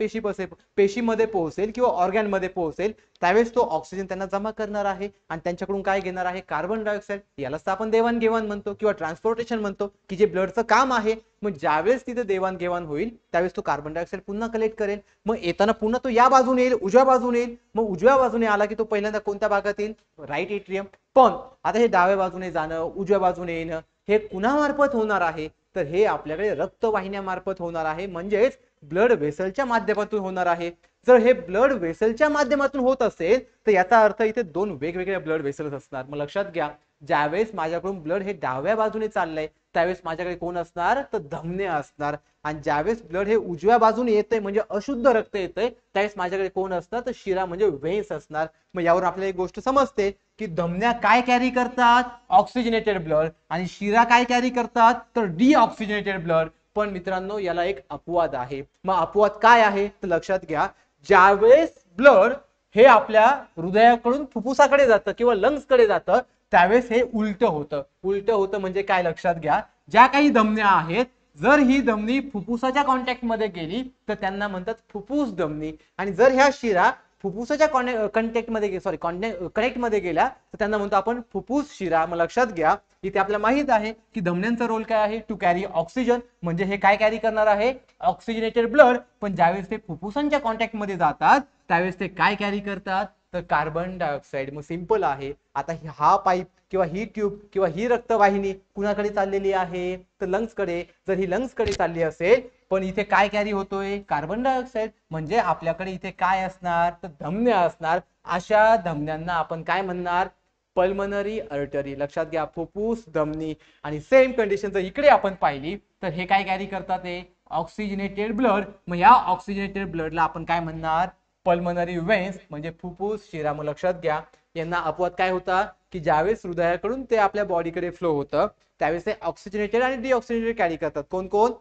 पेशीमध्ये पोहोचेल किंवा ऑर्गॅन मध्ये पोहोचेल त्यावेळेस तो ऑक्सिजन त्यांना जमा करणार आहे आणि त्यांच्याकडून काय घेणार आहे, कार्बन डायऑक्साईड. यालाच तर आपण देवाणघेवाण म्हणतो किंवा ट्रान्सपोर्टेशन म्हणतो, की जे ब्लडचं काम आहे. मग ज्यावेळेस तिथे देवाणघेवाण होईल त्यावेळेस तो कार्बन डायऑक्साईड पुन्हा कलेक्ट करेल, मग येताना पुन्हा तो या बाजूने येईल, उजव्या बाजूने येईल. मग उजव्या बाजूने आला की तो पहिल्यांदा कोणत्या भागात येईल, राईट एट्रियम. पण आता हे डाव्या बाजूने जाणं, उजव्या बाजूने येणं हे कुणामार्फत होणार आहे, तर हे आपल्याकडे रक्तवाहिन्यामार्फत होणार आहे, म्हणजेच ब्लड वेसलच्या माध्यमातून होणार आहे. जर हे ब्लड वेसलच्या माध्यमातून होत असेल तर याचा अर्थ इथे दोन वेगवेगळ्या ब्लड वेसल्स असणार. मग लक्षात घ्या, ज्यावेळेस माझ्याकडून ब्लड हे डाव्या बाजूने चाललंय त्यावेळेस माझ्याकडे कोण असणार, तर धमन्या असणार. आणि ज्यावेळेस ब्लड हे उजव्या बाजूने येतंय म्हणजे अशुद्ध रक्त येतंय त्यावेळेस माझ्याकडे कोण असणार, तर शिरा म्हणजे वेन्स असणार. मग यावरून आपल्याला एक गोष्ट समजते की धमन्या काय कॅरी करतात, ऑक्सिजनेटेड ब्लड, आणि शिरा काय कॅरी करतात, तर डिऑक्सिजनेटेड ब्लड. पण मित्रांनो याला एक अपवाद आहे. मग अपवाद काय आहे तर लक्षात घ्या, ज्यावेळेस ब्लड हे आपल्या हृदयाकडून फुफ्फुसाकडे जातं किंवा लंग्स कडे जातं त्यावेळेस हे उलट होतं. उलट होतं म्हणजे काय, लक्षात घ्या, ज्या काही धमन्या आहेत जर ही धमनी फुफ्फुसाच्या कॉन्टॅक्ट मध्ये गेली तर त्यांना म्हणतात फुफ्फुस धमनी, आणि जर ह्या शिरा फुफ्फुसाच्या कनेक्ट मध्ये गेल्या तर त्यांना म्हणतो आपण फुफ्फुस शिरा. मग लक्षात घ्या, इथे आपल्याला माहित आहे की धमन्यांचा रोल काय आहे, टू कॅरी ऑक्सिजन, म्हणजे हे काय कॅरी करणार आहे, ऑक्सिजनेटेड ब्लड. पण ज्यावेळेस ते फुफ्फुसांच्या कॉन्टॅक्ट मध्ये जातात त्यावेळेस ते काय कॅरी करतात, तर कार्बन डायऑक्साईड. मग सिंपल आहे. आता हा पाईप किंवा ही ट्यूब किंवा ही रक्तवाहिनी कुणाकडे चाललेली आहे, तर लंग्स कडे. जर ही लंग्स कडे चालली असेल पण इथे काय कॅरी होतोय, कार्बन डायऑक्साईड, म्हणजे आपल्याकडे इथे काय असणार, तर धमन्या असणार. अशा धमन्यांना आपण काय म्हणणार, पल्मनरी अर्टरी. लक्षात घ्या, फुफ्फुस धमनी. आणि सेम कंडिशन जर इकडे आपण पाहिली तर हे काय कॅरी करतात, ते ऑक्सिजनेटेड ब्लड. मग या ऑक्सिजनेटेड ब्लडला आपण काय म्हणणार, पल्मनरी वेन्स, म्हणजे फुफ्फुस शिरा. मग लक्षात घ्या, यांना अपवाद काय होता की ज्यावेळेस हृदयाकडून ते आपल्या बॉडीकडे फ्लो होतं त्यावेळेस ते ऑक्सिजनेटेड आणि डिऑक्सिजनेटेड कॅरी करतात, कोण कोण,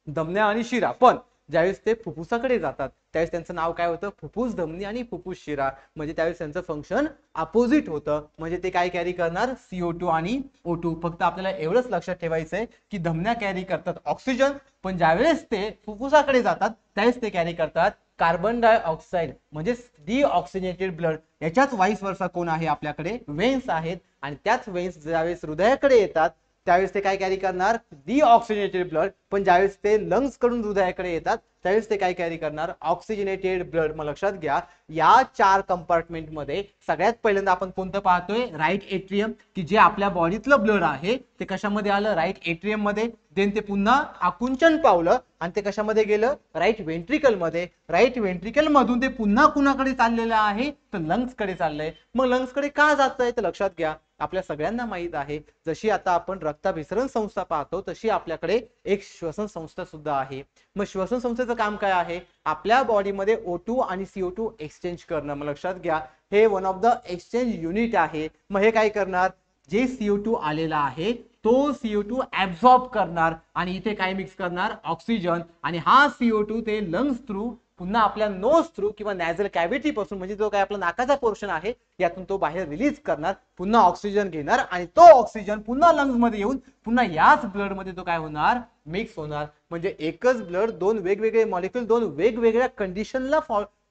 धमन्या आणि शिरा. पण ज्यावेळेस ते फुफ्फुसाकडे जातात त्यावेळेस त्यांचं नाव काय होतं, फुफ्फुस धमनी आणि फुफ्फुस शिरा. म्हणजे त्यावेळेस त्यांचं फंक्शन अपोजिट होतं, म्हणजे ते काय कॅरी करणार, CO2 आणि O2. फक्त आपल्याला एवढंच लक्षात ठेवायचंय की धमन्या कॅरी करतात ऑक्सिजन, पण ज्यावेळेस ते फुफ्फुसाकडे जातात त्यावेळेस ते कॅरी करतात कार्बन डायऑक्साईड म्हणजे डिऑक्सिजनेटेड ब्लड. याच्याच वाईस वर्सा कोण आहे, आपल्याकडे वेन्स आहेत, आणि त्याच वेन्स ज्यावेळेस हृदयाकडे येतात त्यावेळेस ते काय कॅरी करणार, डिऑक्सिजनेटेड ब्लड. पण ज्यावेळेस ते लंग्स कडून हृदयाकडे येतात त्यावेळेस ते काय कॅरी करणार, ऑक्सिजनेटेड ब्लड. मग लक्षात घ्या, या 4 कंपार्टमेंट मध्ये सगळ्यात पहिल्यांदा आपण कोणतं पाहतोय, राईट एट्रियम, की जे आपल्या बॉडीतलं ब्लड आहे ते कशामध्ये आलं, राईट एट्रियम मध्ये. देन ते पुन्हा आकुंचन पावलं आणि ते कशामध्ये गेलं, राईट वेंट्रिकल मध्ये. राईट वेंट्रिकल मधून ते पुन्हा कुणाकडे चाललेलं आहे, तर लंग्स कडे चाललंय. मग लंग्स कडे का जातंय, तर लक्षात घ्या, आपल्या सगळ्यांना माहित आहे जशी आता आपण रक्ताभिसरण संस्था पाहतो तशी आपल्याकडे एक श्वसन संस्था सुद्धा आहे. मग श्वसन संस्थेचं काम काय आहे, आपल्या बॉडीमध्ये O2 आणि CO2 एक्सचेंज करणं. मग लक्षात घ्या, हे one of the exchange unit आहे. मग हे काय करणार, जे CO2 आलेला आहे तो CO2 ऍब्सॉर्ब करणार आणि इथे काय मिक्स करणार, ऑक्सिजन. आणि हा CO2 ते लंग्स थ्रू पुन्हा आपल्या नोज थ्रू किंवा नॅझल कॅव्हिटी पासून, म्हणजे जो काय आपला नाकाचा पोर्शन आहे यातून तो बाहेर रिलीज करणार, पुन्हा ऑक्सिजन घेणार, आणि तो ऑक्सिजन पुन्हा लंग्स मध्ये येऊन पुन्हा याच ब्लड मध्ये तो काय होणार, मिक्स होणार. म्हणजे एकच ब्लड दोन वेगवेगळे मॉलिक्युल दोन वेगवेगळ्या कंडिशनला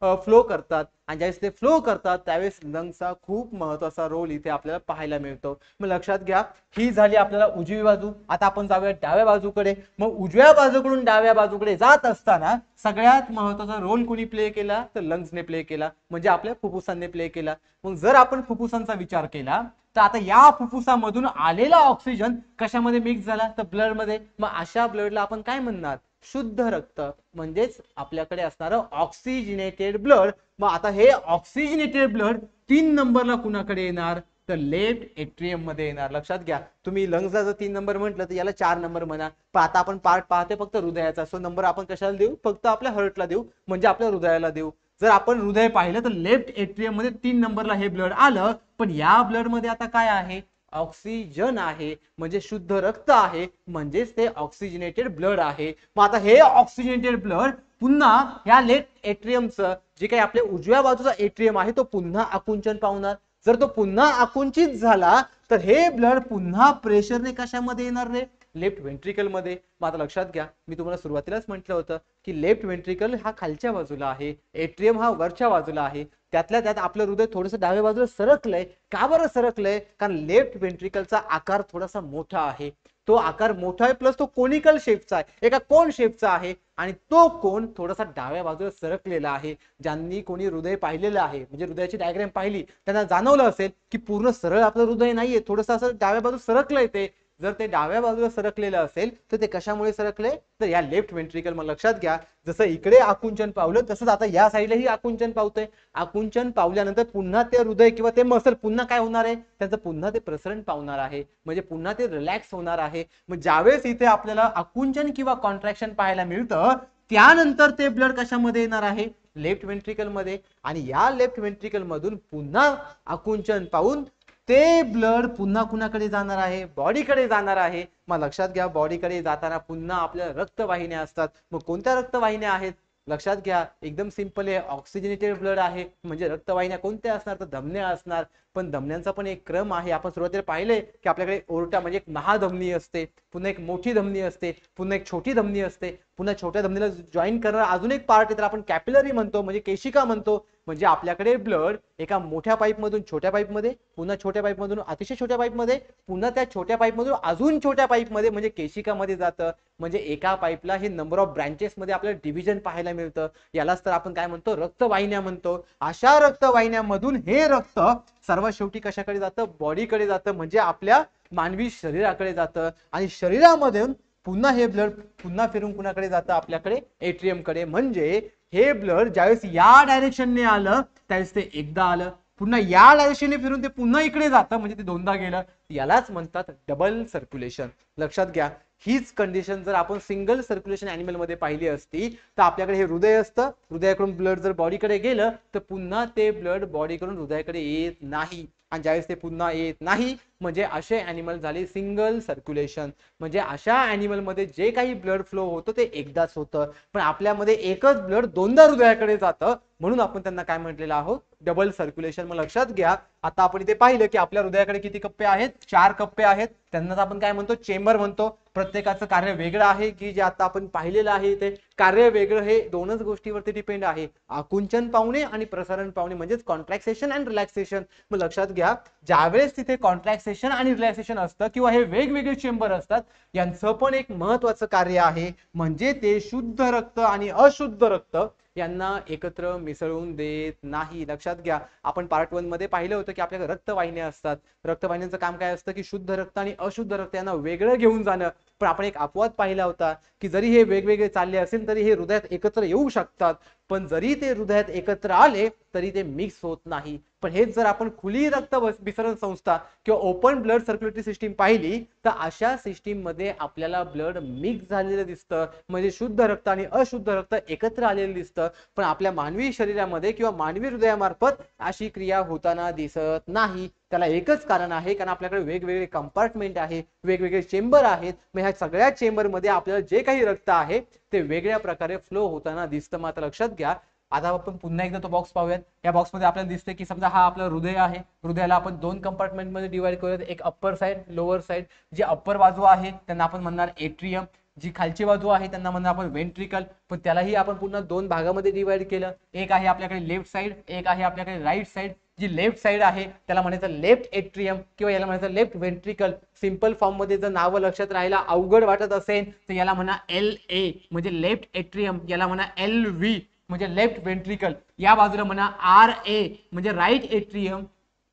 फ्लो करतात, आणि ज्यावेळेस ते फ्लो करतात त्यावेळेस लंग्सचा खूप महत्वाचा रोल इथे आपल्याला पाहायला मिळतो. मग लक्षात घ्या, ही झाली आपल्याला उजवी बाजू. आता आपण जाऊया डाव्या बाजूकडे. मग उजव्या बाजूकडून डाव्या बाजूकडे जात असताना सगळ्यात महत्वाचा रोल कोणी प्ले केला, तर लंग्सने प्ले केला, म्हणजे आपल्या फुफ्फुसांनी प्ले केला. मग जर आपण फुफ्फुसांचा विचार केला तर आता या फुफ्फुसामधून आलेला ऑक्सिजन कशामध्ये मिक्स झाला, तर ब्लड मध्ये. मग अशा ब्लडला आपण काय म्हणणार, शुद्ध रक्त, म्हणजेच आपल्याकडे असणारं ऑक्सिजनेटेड ब्लड. मग आता हे ऑक्सिजनेटेड ब्लड 3 नंबरला कुणाकडे येणार, तर लेफ्ट एट्रियम मध्ये येणार. लक्षात घ्या, तुम्ही लंग्सला जर 3 नंबर म्हटलं तर याला 4 नंबर म्हणा. पण आता आपण पार्ट पाहते फक्त हृदयाचा, सो नंबर आपण कशाला देऊ, फक्त आपल्या हार्टला देऊ, म्हणजे आपल्या हृदयाला देऊ. जर आपण हृदय पाहिलं तर लेफ्ट एट्रियम मध्ये 3 नंबरला हे ब्लड आलं, पण या ब्लड मध्ये आता काय आहे, ऑक्सिजन आहे, म्हणजे शुद्ध रक्त आहे, म्हणजेच ते ऑक्सिजनेटेड ब्लड आहे. मग आता हे ऑक्सिजनेटेड ब्लड पुन्हा ह्या लेफ्ट एट्रियमचं जे काही आपल्या उजव्या बाजूचा एट्रियम आहे तो पुन्हा आकुंचन पावणार. जर तो पुन्हा आकुंचित झाला तर हे ब्लड पुन्हा प्रेशरने कशामध्ये येणार रे, लेफ्ट व्हेंट्रिकल मध्ये. मग आता लक्षात घ्या, मी तुम्हाला सुरुवातीलाच म्हटलं होतं की लेफ्ट व्हेंट्रिकल हा खालच्या बाजूला आहे, एट्रियम हा वरच्या बाजूला आहे. त्यातल्या त्यात आपलं हृदय थोडंसं डाव्या बाजूला सरकलंय. का बरं सरकलंय, कारण लेफ्ट व्हेंट्रिकलचा आकार थोडासा मोठा आहे. तो आकार मोठा आहे प्लस तो कोनिकल शेपचा आहे, एका कोन शेपचा आहे, आणि तो कोन थोडासा डाव्या बाजूला सरकलेला आहे. ज्यांनी कोणी हृदय पाहिलेलं आहे, म्हणजे हृदयाची डायग्राम पाहिली, त्यांना जाणवलं असेल की पूर्ण सरळ आपलं हृदय नाहीये, थोडंसं असं डाव्या बाजूला सरकलंय. ते जर ते डाव्या बाजूला सरकलेलं असेल तर ते कशामुळे सरकले, तर या लेफ्ट व्हेंट्रिकल. मग लक्षात घ्या, जसं इकडे आकुंचन पावलं तसंच आता या साईडलाही आकुंचन पावतंय. आकुंचन पावल्यानंतर पुन्हा ते हृदय किंवा ते मसल पुन्हा काय होणार आहे, त्याचं पुन्हा ते प्रसरण पावणार आहे, म्हणजे पुन्हा ते रिलॅक्स होणार आहे. मग ज्यावेळेस इथे आपल्याला आकुंचन किंवा कॉन्ट्रॅक्शन पाहायला मिळतं, त्यानंतर ते ब्लड कशामध्ये येणार आहे, लेफ्ट व्हेंट्रिकल मध्ये. आणि या लेफ्ट व्हेंट्रिकल मधून पुन्हा आकुंचन पाहून ते ब्लड पुन्हा कुणाकडे जाणार आहे, बॉडीकडे जाणार आहे. मग लक्षात घ्या, बॉडीकडे जाताना पुन्हा आपल्या रक्तवाहिन्या असतात. मग कोणत्या रक्तवाहिन्या आहेत, लक्षात घ्या, एकदम सिंपल आहे, ऑक्सिजनेटेड ब्लड आहे, म्हणजे रक्तवाहिन्या कोणत्या असणार, तर धमन्या असणार. पण धमन्यांचा पण एक क्रम आहे. आपण सुरुवातीला पाहिले की आपल्याकडे ओरटा म्हणजे एक महाधमनी असते, पुन्हा एक मोठी धमनी असते, पुन्हा एक छोटी धमनी असते, पुन्हा छोट्या धमनीला जॉईन करणारा अजून एक पार्ट आहे, तर आपण कॅपिलरी म्हणतो, म्हणजे केशिका म्हणतो. म्हणजे आपल्याकडे ब्लड एका मोठ्या पाईप मधून छोट्या पाईप मध्ये, पुन्हा छोट्या पाईप मधून अतिशय छोट्या पाईप मध्ये, पुन्हा त्या छोट्या पाईप मधून अजून छोट्या पाईप मध्ये, म्हणजे केशिकामध्ये जातं. म्हणजे एका पाईपला हे नंबर ऑफ ब्रांचेस मध्ये आपल्याला डिव्हिजन पाहायला मिळतं. यालाच तर आपण काय म्हणतो, रक्तवाहिन्या म्हणतो. अशा रक्तवाहिन्यामधून हे रक्त सर्वात शेवटी कशाकडे जातं, बॉडीकडे जातं, म्हणजे आपल्या मानवी शरीराकडे जातं. आणि शरीरामधून पुन्हा हे ब्लड पुन्हा फिरून कुणाकडे जातं, आपल्याकडे एट्रियम कडे. म्हणजे हे ब्लड ज्यावेळेस या डायरेक्शनने आलं त्यावेळेस ते एकदा आलं, पुन्हा या डायरेक्शनने फिरून ते पुन्हा इकडे जातं, म्हणजे ते दोनदा गेलं. यालाच म्हणतात डबल सर्क्युलेशन. लक्षात घ्या, हीच कंडिशन जर आपण सिंगल सर्क्युलेशन ॲनिमल मध्ये पाहिली असती तर आपल्याकडे हे हृदय असतं, हृदयाकडून ब्लड जर बॉडीकडे गेलं तर पुन्हा ते ब्लड बॉडीकडून हृदयाकडे येत नाही. आणि ज्यावेळेस ते पुन्हा येत नाही म्हणजे असे ॲनिमल झाले सिंगल सर्क्युलेशन. म्हणजे अशा ॲनिमल मध्ये जे काही ब्लड फ्लो होतं ते एकदाच होतं, पण आपल्यामध्ये एकच ब्लड दोनदा हृदयाकडे जातं, म्हणून आपण त्यांना काय म्हटलेलं आहोत, डबल सर्क्युलेशन. मग लक्षात घ्या, आता आपण इथे पाहिलं की आपल्या हृदयाकडे किती कप्पे आहेत, 4 कप्पे आहेत. त्यांनाच आपण काय म्हणतो, चेंबर म्हणतो. प्रत्येकाचं कार्य वेगळं आहे, की जे आता आपण पाहिलेलं आहे ते कार्य वेगळं. हे दोनच गोष्टीवरती डिपेंड आहे, आकुंचन पावणे आणि प्रसारण पावणे, म्हणजेच कॉन्ट्रॅक्सेशन अँड रिलॅक्सेशन. मग लक्षात घ्या, ज्यावेळेस तिथे कॉन्ट्रॅक्सेशन आणि रिलॅक्सेशन असतं किंवा हे वेगवेगळे चेंबर असतात, यांचं पण एक महत्वाचं कार्य आहे, म्हणजे ते शुद्ध रक्त आणि अशुद्ध रक्त यांना एकत्र मिसळून देत नाही. लक्षात घ्या, आपण पार्ट 1 मध्ये पाहिलं होतं की आपल्या रक्तवाहिन्या असतात. रक्तवाहिन्यांचं काम काय असतं की शुद्ध रक्त आणि अशुद्ध रक्त यांना वेगळं घेऊन जाणं. पण आपण एक अपवाद पाहिला होता की जरी हे वेगवेगळे चालले असेल तरी हे हृदयात एकत्र येऊ शकतात, पण जरी ते हृदयात एकत्र आले तरी ते मिक्स होत नाही. पण हेच जर आपण खुली रक्त विसरण संस्था किंवा ओपन ब्लड सर्क्युलेटरी सिस्टीम पाहिली तर अशा सिस्टीम मध्ये आपल्याला ब्लड मिक्स झालेलं दिसतं, म्हणजे शुद्ध रक्त आणि अशुद्ध रक्त एकत्र आलेलं दिसतं. पण आपल्या मानवी शरीरामध्ये किंवा मानवी हृदयामार्फत अशी क्रिया होताना दिसत नाही. त्याला एकच कारण आहे, कारण आपल्याकडे वेगवेगळे कंपार्टमेंट आहे, वेगवेगळे चेंबर आहेत. मग ह्या सगळ्या चेंबर मध्ये आपल्याला जे काही रक्त आहे ते वेगळ्या प्रकारे फ्लो होताना दिसतं. मात्र लक्षात घ्या, आता आपण पुन्हा एकदा तो बॉक्स पाहूयात. या बॉक्स मध्ये आपल्याला दिसते की समजा हा आपला हृदय आहे, हृदयाला आपण 2 कंपार्टमेंट मध्ये डिवाइड करूयात, एक अप्पर साइड, लोअर साइड. जी अप्पर बाजू आहे त्यांना आपण म्हणणार एट्रियम, जी खालची बाजू आहे त्यांना म्हणणार आपण व्हेंट्रिकल. पण त्यालाही आपण पुन्हा 2 भागामध्ये डिवाइड केलं, एक आहे आपल्याकडे लेफ्ट साइड, एक आहे आपल्याकडे राईट साइड. जी लेफ्ट साइड आहे त्याला म्हणायचं लेफ्ट एट्रियम किंवा याला म्हणायचं लेफ्ट व्हेंट्रिकल. सिंपल फॉर्म मध्ये जर नावं लक्षात राहायला अवघड वाटत असेल तर याला म्हणा LA म्हणजे लेफ्ट एट्रियम, याला म्हणा LV म्हणजे लेफ्ट व्हेंट्रिकल, या बाजूला म्हणा RA म्हणजे राईट एट्रियम,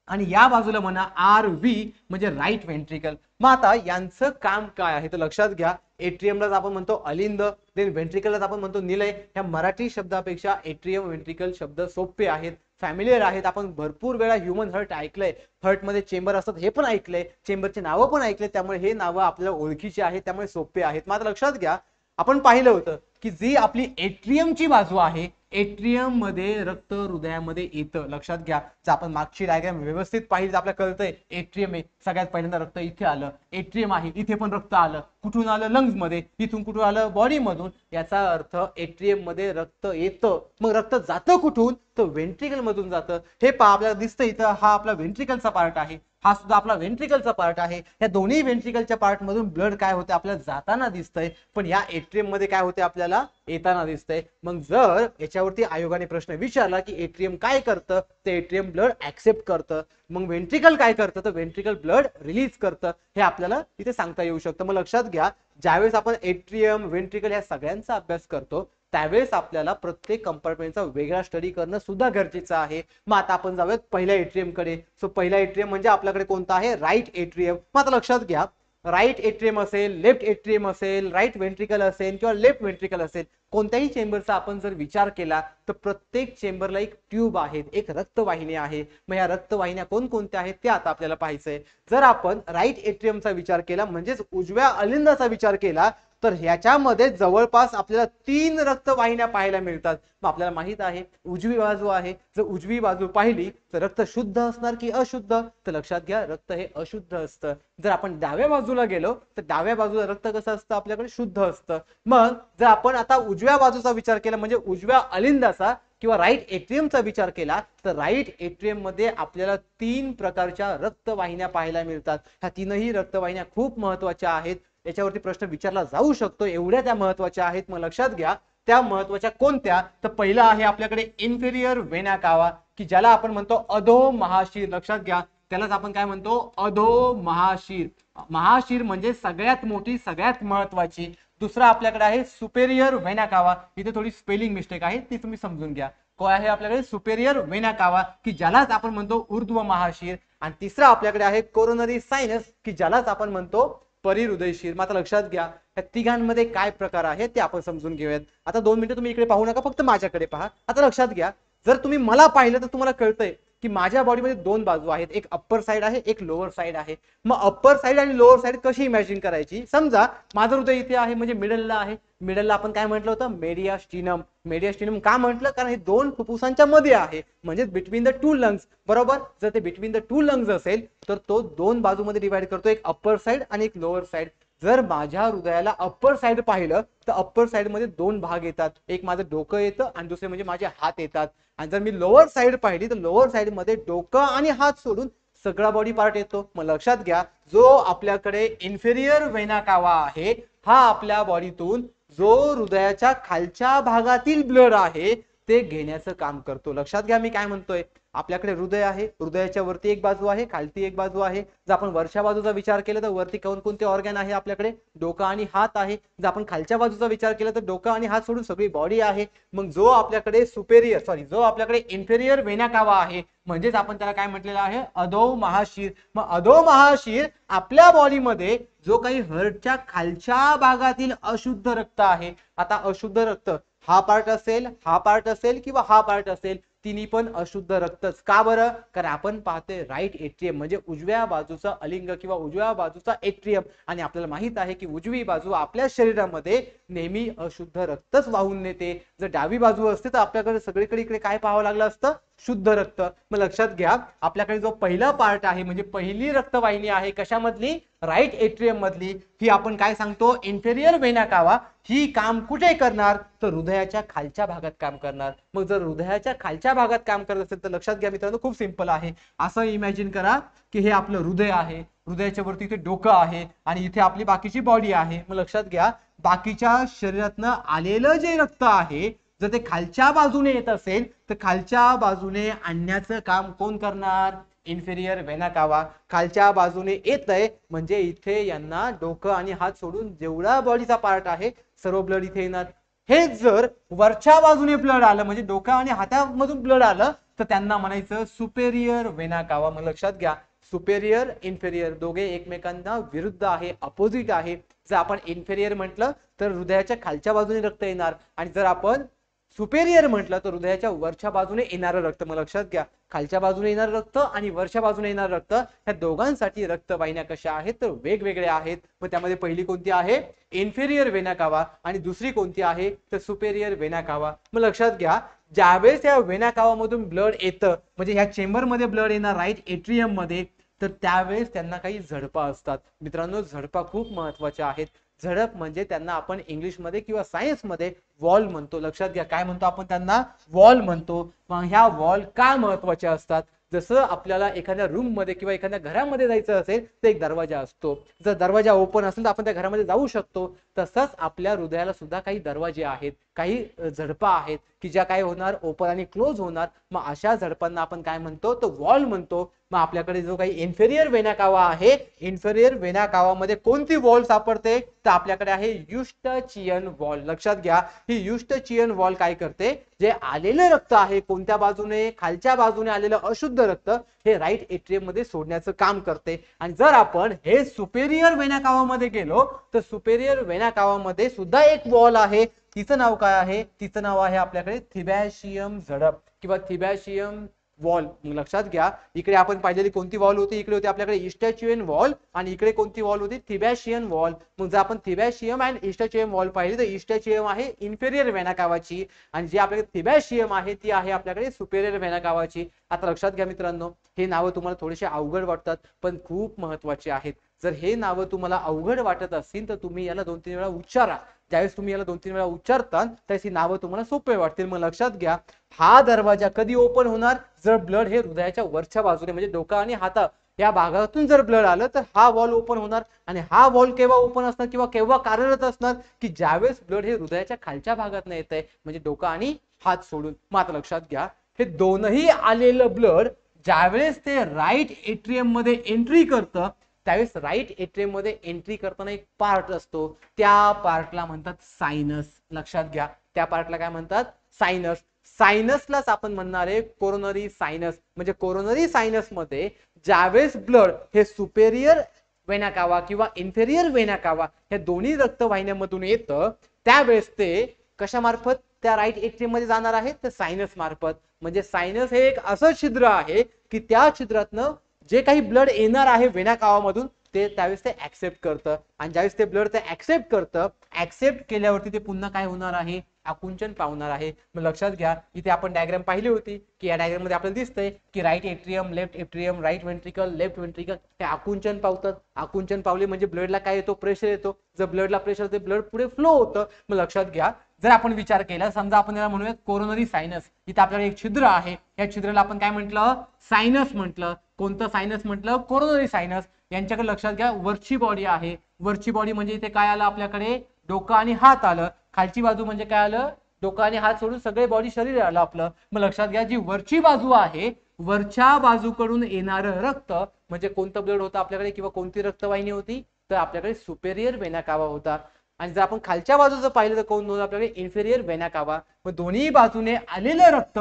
आणि या बाजूला म्हणा RV म्हणजे राईट व्हेंट्रिकल. मग आता यांचं काम काय आहे तर लक्षात घ्या, एट्रियमलाच आपण म्हणतो अलिंद, देन व्हेंट्रिकललाच आपण म्हणतो निलय. ह्या मराठी शब्दापेक्षा एट्रियम व्हेंट्रिकल शब्द सोपे आहेत, फॅमिलियर आहेत. आपण भरपूर वेळा ह्युमन हार्ट ऐकलंय, हार्ट मध्ये चेंबर असतात हे पण ऐकलंय, चेंबरचे नावं पण ऐकले, त्यामुळे हे नावं आपल्याला ओळखीची आहेत, त्यामुळे सोपे आहेत. मात्र लक्षात घ्या, आपण पाहिलं होतं की जी आपली एट्रियमची बाजू आहे एट्रियम मध्ये रक्त हृदयामध्ये येतं. लक्षात घ्या, जर आपण मागची डायग्राम व्यवस्थित पाहिली तर आपल्याला कळतंय एट्रियम आहे, सगळ्यात पहिल्यांदा रक्त इथे आलं, एट्रियम आहे, इथे पण रक्त आलं, कुठून आलं, लंग्स मध्ये, इथून कुठून आलं, बॉडी मधून. याचा अर्थ एट्रियम मध्ये रक्त येतं. मग रक्त जातं कुठून, तर व्हेंट्रिकल मधून जातं. हे पहा आपल्याला दिसतं इथं, हा आपला व्हेंट्रिकलचा पार्ट आहे, हा सुद्धा आपला व्हेंट्रिकलचा पार्ट आहे. या दोन्ही व्हेंट्रिकलच्या पार्ट मधून ब्लड काय होते आपल्याला जाताना दिसतंय, पण या एट्रियम मध्ये काय होते आपल्याला येताना दिसतंय. मग जर याच्यावरती आयोगाने प्रश्न विचारला की एट्रियम काय करतं, ते एट्रियम ब्लड ऍक्सेप्ट करतं. मग व्हेंट्रिकल काय करतं, तर व्हेंट्रिकल ब्लड रिलीज करतं. हे आपल्याला इथे सांगता येऊ शकतं. मग लक्षात घ्या, ज्यावेळेस आपण एट्रियम व्हेंट्रिकल या सगळ्यांचा अभ्यास करतो त्यावेळेस आपल्याला प्रत्येक कंपार्टमेंटचा वेगळा स्टडी करणं सुद्धा गरजेचं आहे. मग आता आपण जाऊयात पहिल्या एट्रियम कडे. सो पहिला एट्रियम म्हणजे आपल्याकडे कोणता आहे, राईट एट्रियम. मग आता लक्षात घ्या, राईट एट्रियम असेल, लेफ्ट एट्रियम असेल, राईट व्हेंट्रिकल असेल किंवा लेफ्ट व्हेंट्रिकल असेल, कोणत्याही चेंबरचा आपण जर विचार केला तर प्रत्येक चेंबरला एक ट्यूब आहे, एक रक्तवाहिनी आहे. मग या रक्तवाहिन्या कोणकोणत्या आहेत ते आता आपल्याला पाहायचंय. जर आपण राईट एट्रियमचा विचार केला म्हणजेच उजव्या अलिंदाचा विचार केला तर ह्याच्यामध्ये जवळपास आपल्याला 3 रक्तवाहिन्या पाहायला मिळतात. मग आपल्याला माहित आहे उजवी बाजू आहे, जर उजवी बाजू पाहिली तर रक्त शुद्ध असणार की अशुद्ध, तर लक्षात घ्या रक्त हे अशुद्ध असतं. जर आपण डाव्या बाजूला गेलो तर डाव्या बाजूला रक्त कसं असतं, आपल्याकडे शुद्ध असतं. मग जर आपण आता उजव्या बाजूचा विचार केला म्हणजे उजव्या अलिंदाचा किंवा राईट एट्रियमचा विचार केला तर राईट एट्रियम मध्ये आपल्याला 3 प्रकारच्या रक्तवाहिन्या पाहायला मिळतात. ह्या तीनही रक्तवाहिन्या खूप महत्वाच्या आहेत. याच्यावरती प्रश्न विचारला जाऊ शकतो, एवढ्या त्या महत्वाच्या आहेत. मग लक्षात घ्या त्या महत्वाच्या कोणत्या, तर पहिला आहे आपल्याकडे इन्फेरियर वेना कावा, की ज्याला आपण म्हणतो अधो महाशीर. लक्षात घ्या, त्यालाच आपण काय म्हणतो, अधो महाशीर. महाशीर म्हणजे सगळ्यात मोठी, सगळ्यात महत्वाची. दुसरा आपल्याकडे आहे सुपेरियर वेना कावा. इथे थोडी स्पेलिंग मिस्टेक आहे, ती तुम्ही समजून घ्या. काय आहे आपल्याकडे, सुपेरियर वेना कावा, की ज्यालाच आपण म्हणतो ऊर्ध्व महाशीर. आणि तिसरा आपल्याकडे आहे कोरोनरी सायनस, की ज्यालाच आपण म्हणतो परिहृदयशीर. मग आता लक्षात घ्या या तिघांमध्ये काय प्रकार आहे ते आपण समजून घेऊयात. आता 2 मिनिटं तुम्ही इकडे पाहू नका, फक्त माझ्याकडे पहा. आता लक्षात घ्या, जर तुम्ही मला पाहिलं तर तुम्हाला कळतंय की माझ्या बॉडीमध्ये 2 बाजू आहेत, एक अप्पर साइड आहे, एक लोअर साइड आहे. मग अप्पर साइड आणि लोअर साइड कशी इमॅजिन करायची, समजा माझं हृदय इथे आहे म्हणजे मिडलला आहे. मिडलला आपण काय म्हटलं होतं, मेडियास्टिनम. मेडियास्टिनम का म्हटलं, कारण हे 2 फुफ्फुसांच्या मध्ये आहे, म्हणजे बिटवीन द 2 लंग्स. बरोबर, जर ते बिटवीन द 2 लंग्स असेल तर तो 2 बाजूमध्ये डिवाइड करतो, एक अप्पर साइड आणि एक लोअर साइड. जर माझ्या हृदयाला अप्पर साइड पाहिलं तर अप्पर साइड मध्ये 2 भाग येतात, एक माझं डोकं येतं आणि दुसरे म्हणजे माझे हात येतात. आणि जर मी लोअर साइड पाहिली तर लोअर साइड मध्ये डोकं आणि हात सोडून सगळा बॉडी पार्ट येतो. मग लक्षात घ्या, जो आपल्याकडे इन्फेरियर वेना कावा आहे हा आपल्या बॉडीतून जो हृदयाच्या खालच्या भागातील ब्लड आहे ते घेण्याचं काम करतो. लक्षात घ्या मी काय म्हणतोय, आपल्याकडे हृदय आहे, हृदयाच्या वरती एक बाजू आहे, खालती एक बाजू आहे. जर आपण वरच्या बाजूचा विचार केला तर वरती कोणते ऑर्गन आहे, आपल्याकडे डोकं आणि हात आहे. जर आपण खालच्या बाजूचा विचार केला तर डोकं आणि हात सोडून सगळी बॉडी आहे. मग जो आपल्याकडे जो आपल्याकडे इन्फेरियर वेना कावा आहे म्हणजेच आपण त्याला काय म्हटलेलं आहे, अधो महाशीर. मग अधो महाशीर आपल्या बॉडीमध्ये जो काही हार्टच्या खालच्या भागातील अशुद्ध रक्त आहे, आता अशुद्ध रक्त हा पार्ट असेल, हा पार्ट असेल किंवा हा पार्ट असेल, तिन्ही पण अशुद्ध रक्तच. का बरं, कारण आपण पाहतोय राईट एट्रियम म्हणजे उजव्या बाजूचा अलिंग किंवा उजव्या बाजूचा एट्रियम. आणि आपल्याला माहित आहे की उजवी बाजू आपल्या शरीरामध्ये नेहमी अशुद्ध रक्तच वाहून नेते. जर डावी बाजू असते तर आपल्याकडे सगळीकडे इकडे काय पाहावं लागलं असतं, शुद्ध रक्त. मग लक्षात घ्या, आपल्याकडे जो पहिला पार्ट आहे म्हणजे पहिली रक्तवाहिनी आहे कशामधली, राईट एट्रियम मधली, ही आपण काय सांगतो, इन्फेरियर वेना कावा. ही काम कुठे करणार, तर हृदयाच्या खालच्या भागात काम करणार. मग जर हृदयाच्या खालच्या भागात काम करत असेल तर लक्षात घ्या मित्रांनो, खूप सिंपल आहे. असं इमॅजिन करा की हे आपलं हृदय आहे, हृदयाच्या वरती इथे डोकं आहे आणि इथे आपली बाकीची बॉडी आहे. मग लक्षात घ्या, बाकीच्या शरीरातनं आलेलं जे रक्त आहे जर ते खालच्या बाजूने येत असेल तर खालच्या बाजूने आणण्याचं काम कोण करणार, इन्फेरियर वेना कावा. खालच्या बाजूने येतंय म्हणजे इथे यांना डोकं आणि हात सोडून जेवढा बॉडीचा पार्ट आहे सर्व ब्लड इथे येणार. हे जर वरच्या बाजूने ब्लड आलं म्हणजे डोकं आणि हातामधून ब्लड आलं तर त्यांना म्हणायचं सुपेरियर वेना कावा. मग लक्षात घ्या, सुपेरियर इन्फेरियर दोघे एकमेकांना विरुद्ध आहे, अपोजिट आहे. जर आपण इन्फेरियर म्हटलं तर हृदयाच्या खालच्या बाजूने रक्त येणार आणि जर आपण सुपेरियर म्हटलं तर हृदयाच्या वरच्या बाजूने येणारं रक्त, मग लक्षात घ्या खालच्या बाजूने येणारं रक्त आणि वरच्या बाजूने येणारं रक्त, ह्या दोघांसाठी रक्तवाहिन्या कशा आहेत तर वेगवेगळ्या आहेत. मग त्यामध्ये पहिली कोणती आहे इन्फेरियर वेना कावा आणि दुसरी कोणती आहे तर सुपेरियर वेना कावा. मग लक्षात घ्या ज्यावेळेस या वेना कावामधून ब्लड येतं म्हणजे ह्या चेंबरमध्ये ब्लड येणार राईट एट्रियम मध्ये, तर त्यावेळेस त्यांना काही झडपा असतात. मित्रांनो झडपा खूप महत्वाच्या आहेत. झडप म्हणजे त्यांना आपण इंग्लिशमध्ये किंवा सायन्समध्ये वॉल म्हणतो. लक्षात घ्या काय म्हणतो आपण त्यांना वॉल म्हणतो. मग ह्या वॉल का महत्वाच्या असतात, जसं आपल्याला एखाद्या रूम मध्ये किंवा एखाद्या घरामध्ये जायचं असेल तर एक दरवाजा असतो, जर दरवाजा ओपन असेल तर आपण त्या घरामध्ये जाऊ शकतो. तसंच आपल्या हृदयाला सुद्धा काही दरवाजे आहेत, काही झडपा आहेत की ज्या काय होणार ओपन आणि क्लोज होणार. मग अशा झडपांना आपण काय म्हणतो तर वॉल म्हणतो. मग आपल्याकडे जो काही इन्फेरियर वेना कावा आहे, इन्फेरियर वेना कावामध्ये कोणती वॉल सापडते तर आपल्याकडे आहे युस्टचियन वॉल. लक्षात घ्या ही युस्टचियन वॉल काय करते, जे आलेलं रक्त आहे कोणत्या बाजूने खालच्या बाजूने आलेलं अशुद्ध रक्त हे राईट एट्रियम मध्ये सोडण्याचं काम करते. आणि जर आपण हे सुपेरियर वेना कावामध्ये गेलो तर सुपेरियर वेना कावामध्ये सुद्धा एक वॉल आहे. तिचं नाव काय आहे, तिचं नाव आहे आपल्याकडे थिबॅशियम झडप किंवा थिबॅशियम वॉल. लक्षात घ्या इकडे आपण पाहिलेली कोणती वॉल होती, इकडे होती आपल्याकडे इस्टॅच्युएन वॉल आणि इकडे कोणती वॉल होती थिबॅशियन वॉल. मग जर आपण थिबॅशियम अँड इस्टॅच्युएन वॉल पाहिली तर इस्टॅच्युएम आहे इन्फेरियर वेना कावाची आणि जी आपल्याकडे थिबॅशियम आहे ती आहे आपल्याकडे सुपेरियर वेना कावाची. आता लक्षात घ्या मित्रांनो हे नावं तुम्हाला थोडेसे अवघड वाटतात पण खूप महत्वाचे आहेत. जर हे नावं तुम्हाला अवघड वाटत असतील तर तुम्ही याला 2-3 वेळा उच्चारा. ज्यावेळेस तुम्ही याला 2-3 वेळा उच्चारता त्यावेळेस ही नावं तुम्हाला सोपे वाटतील. मग लक्षात घ्या हा दरवाजा कधी ओपन होणार, जर ब्लड हे हृदयाच्या वरच्या बाजूने म्हणजे डोका आणि हाता या भागातून जर ब्लड आलं तर हा वॉल ओपन होणार. आणि हा वॉल केव्हा ओपन असणार किंवा केव्हा कार्यरत असणार की ज्यावेळेस ब्लड हे हृदयाच्या खालच्या भागात येत आहे म्हणजे डोका आणि हात सोडून. मात्र लक्षात घ्या हे दोनही आलेलं ब्लड ज्यावेळेस ते राईट एट्रियम मध्ये एंट्री करतं त्यावेळेस राईट एट्रियम मध्ये एंट्री करताना एक पार्ट असतो, त्या पार्टला म्हणतात सायनस. लक्षात घ्या त्या पार्टला काय म्हणतात सायनस. सायनसलाच आपण म्हणणार आहे कोरोनरी सायनस. म्हणजे कोरोनरी सायनस मध्ये ज्यावेळेस ब्लड हे सुपेरियर वेना कावा किंवा इन्फेरियर वेना कावा या दोन्ही रक्तवाहिन्यांमधून येतं त्यावेळेस ते कशा मार्फत त्या राईट एट्रियम मध्ये जाणार आहे तर सायनस मार्फत. म्हणजे सायनस हे एक असं छिद्र आहे की त्या छिद्रातनं जे काही ब्लड येणार आहे वेना कावामधून ते त्यावेळेस ते ऍक्सेप्ट करतं आणि ज्यावेळेस ते ब्लड ते ऍक्सेप्ट करतं, ऍक्सेप्ट केल्यावरती ते पुन्हा काय होणार आहे आकुंचन पावणार आहे. मग लक्षात घ्या इथे आपण डायग्राम पाहिली होती की या डायग्राम मध्ये आपल्याला दिसतंय की right atrium left atrium right ventricle left ventricle हे आकुंचन पावतात. आकुंचन पावले म्हणजे ब्लडला काय येतो प्रेशर येतो. जर ब्लडला प्रेशर ते ब्लड पुढे फ्लो होतं. मग लक्षात घ्या जर आपण विचार केला समजा आपण याला म्हणूयात कोरोनरी सायनस, इथे आपल्याला एक छिद्र आहे या छिद्राला आपण काय म्हटलं सायनस म्हटलं. कोणतं सायनस म्हटलं कोरोनरी सायनस. यांच्याकडे लक्षात घ्या वरची बॉडी आहे, वरची बॉडी म्हणजे इथे काय आलं आपल्याकडे डोकं आणि हात आलं. खालची बाजू म्हणजे काय आलं डोकं आणि हात सोडून सगळे बॉडी शरीर आलं आपलं. मग लक्षात घ्या जी वरची बाजू आहे वरच्या बाजूकडून येणारं रक्त म्हणजे कोणतं ब्लड होतं आपल्याकडे किंवा कोणती रक्तवाहिनी होती तर आपल्याकडे सुपेरियर वेना कावा होता. आणि जर आपण खालच्या बाजूचं पाहिलं तर कोण होतं आपल्याकडे इन्फेरियर वेना कावा. मग दोन्ही बाजूने आलेलं रक्त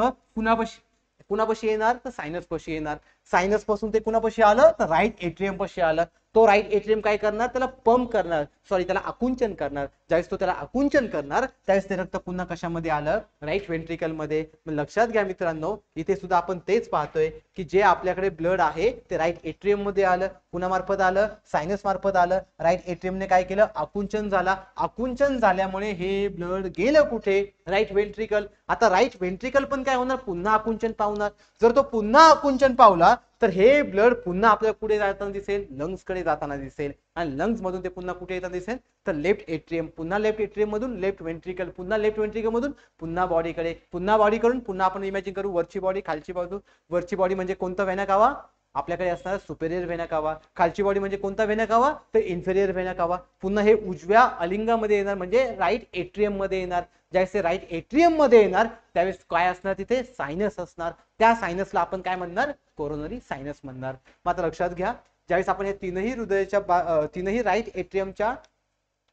कुणापाशी येणार तर सायनस पाशी येणार. सायनस पासून ते कुणापाशी आलं तर राईट एट्रियम पाशी आलं. तो राईट एट्रियम काय करणार त्याला पंप करणार, त्याला आकुंचन करणार. ज्यावेळेस तो त्याला आकुंचन करणार त्यावेळेस ते रक्त पुन्हा कशामध्ये आलं राईट वेंट्रिकल मध्ये. लक्षात घ्या मित्रांनो इथे सुद्धा आपण तेच पाहतोय की जे आपल्याकडे ब्लड आहे ते राईट एट्रियम मध्ये आलं, कुणामार्फत आलं सायनस मार्फत आलं. राईट एट्रियमने काय केलं आकुंचन झाला. आकुंचन झाल्यामुळे हे ब्लड गेलं कुठे राईट वेंट्रिकल. आता राईट वेंट्रिकल पण काय होणार पुन्हा आकुंचन पावणार. जर तो पुन्हा आकुंचन पावला तर हे ब्लड पुन्हा आपल्याला कुठे जाताना दिसेल लंग्स कडे जाताना दिसेल आणि लंग्स मधून ते पुन्हा कुठे येताना दिसेल तर लेफ्ट एट्रियम. पुन्हा लेफ्ट एट्रियम मधून लेफ्ट वेंट्रिकल, पुन्हा लेफ्ट वेंट्रिकल मधून पुन्हा बॉडीकडे, पुन्हा बॉडी कडून पुन्हा आपण इमॅजिन करू वरची बॉडी खालची बाजू. वरची बॉडी म्हणजे कोणता वेना कावा आपल्याकडे असणार सुपेरियर वेना कावा. खालची बॉडी म्हणजे कोणता वेना कावा तर इन्फेरियर वेना कावा. पुन्हा हे उजव्या अलिंगामध्ये येणार म्हणजे राईट एट्रियम मध्ये येणार. ज्यावेळेस राईट एट्रियम मध्ये येणार त्यावेळेस काय असणार तिथे सायनस असणार. त्या सायनसला आपण काय म्हणणार कोरोनरी सायनस म्हणणार. मात्र लक्षात घ्या ज्यावेळेस आपण या तीनही राईट एट्रियमच्या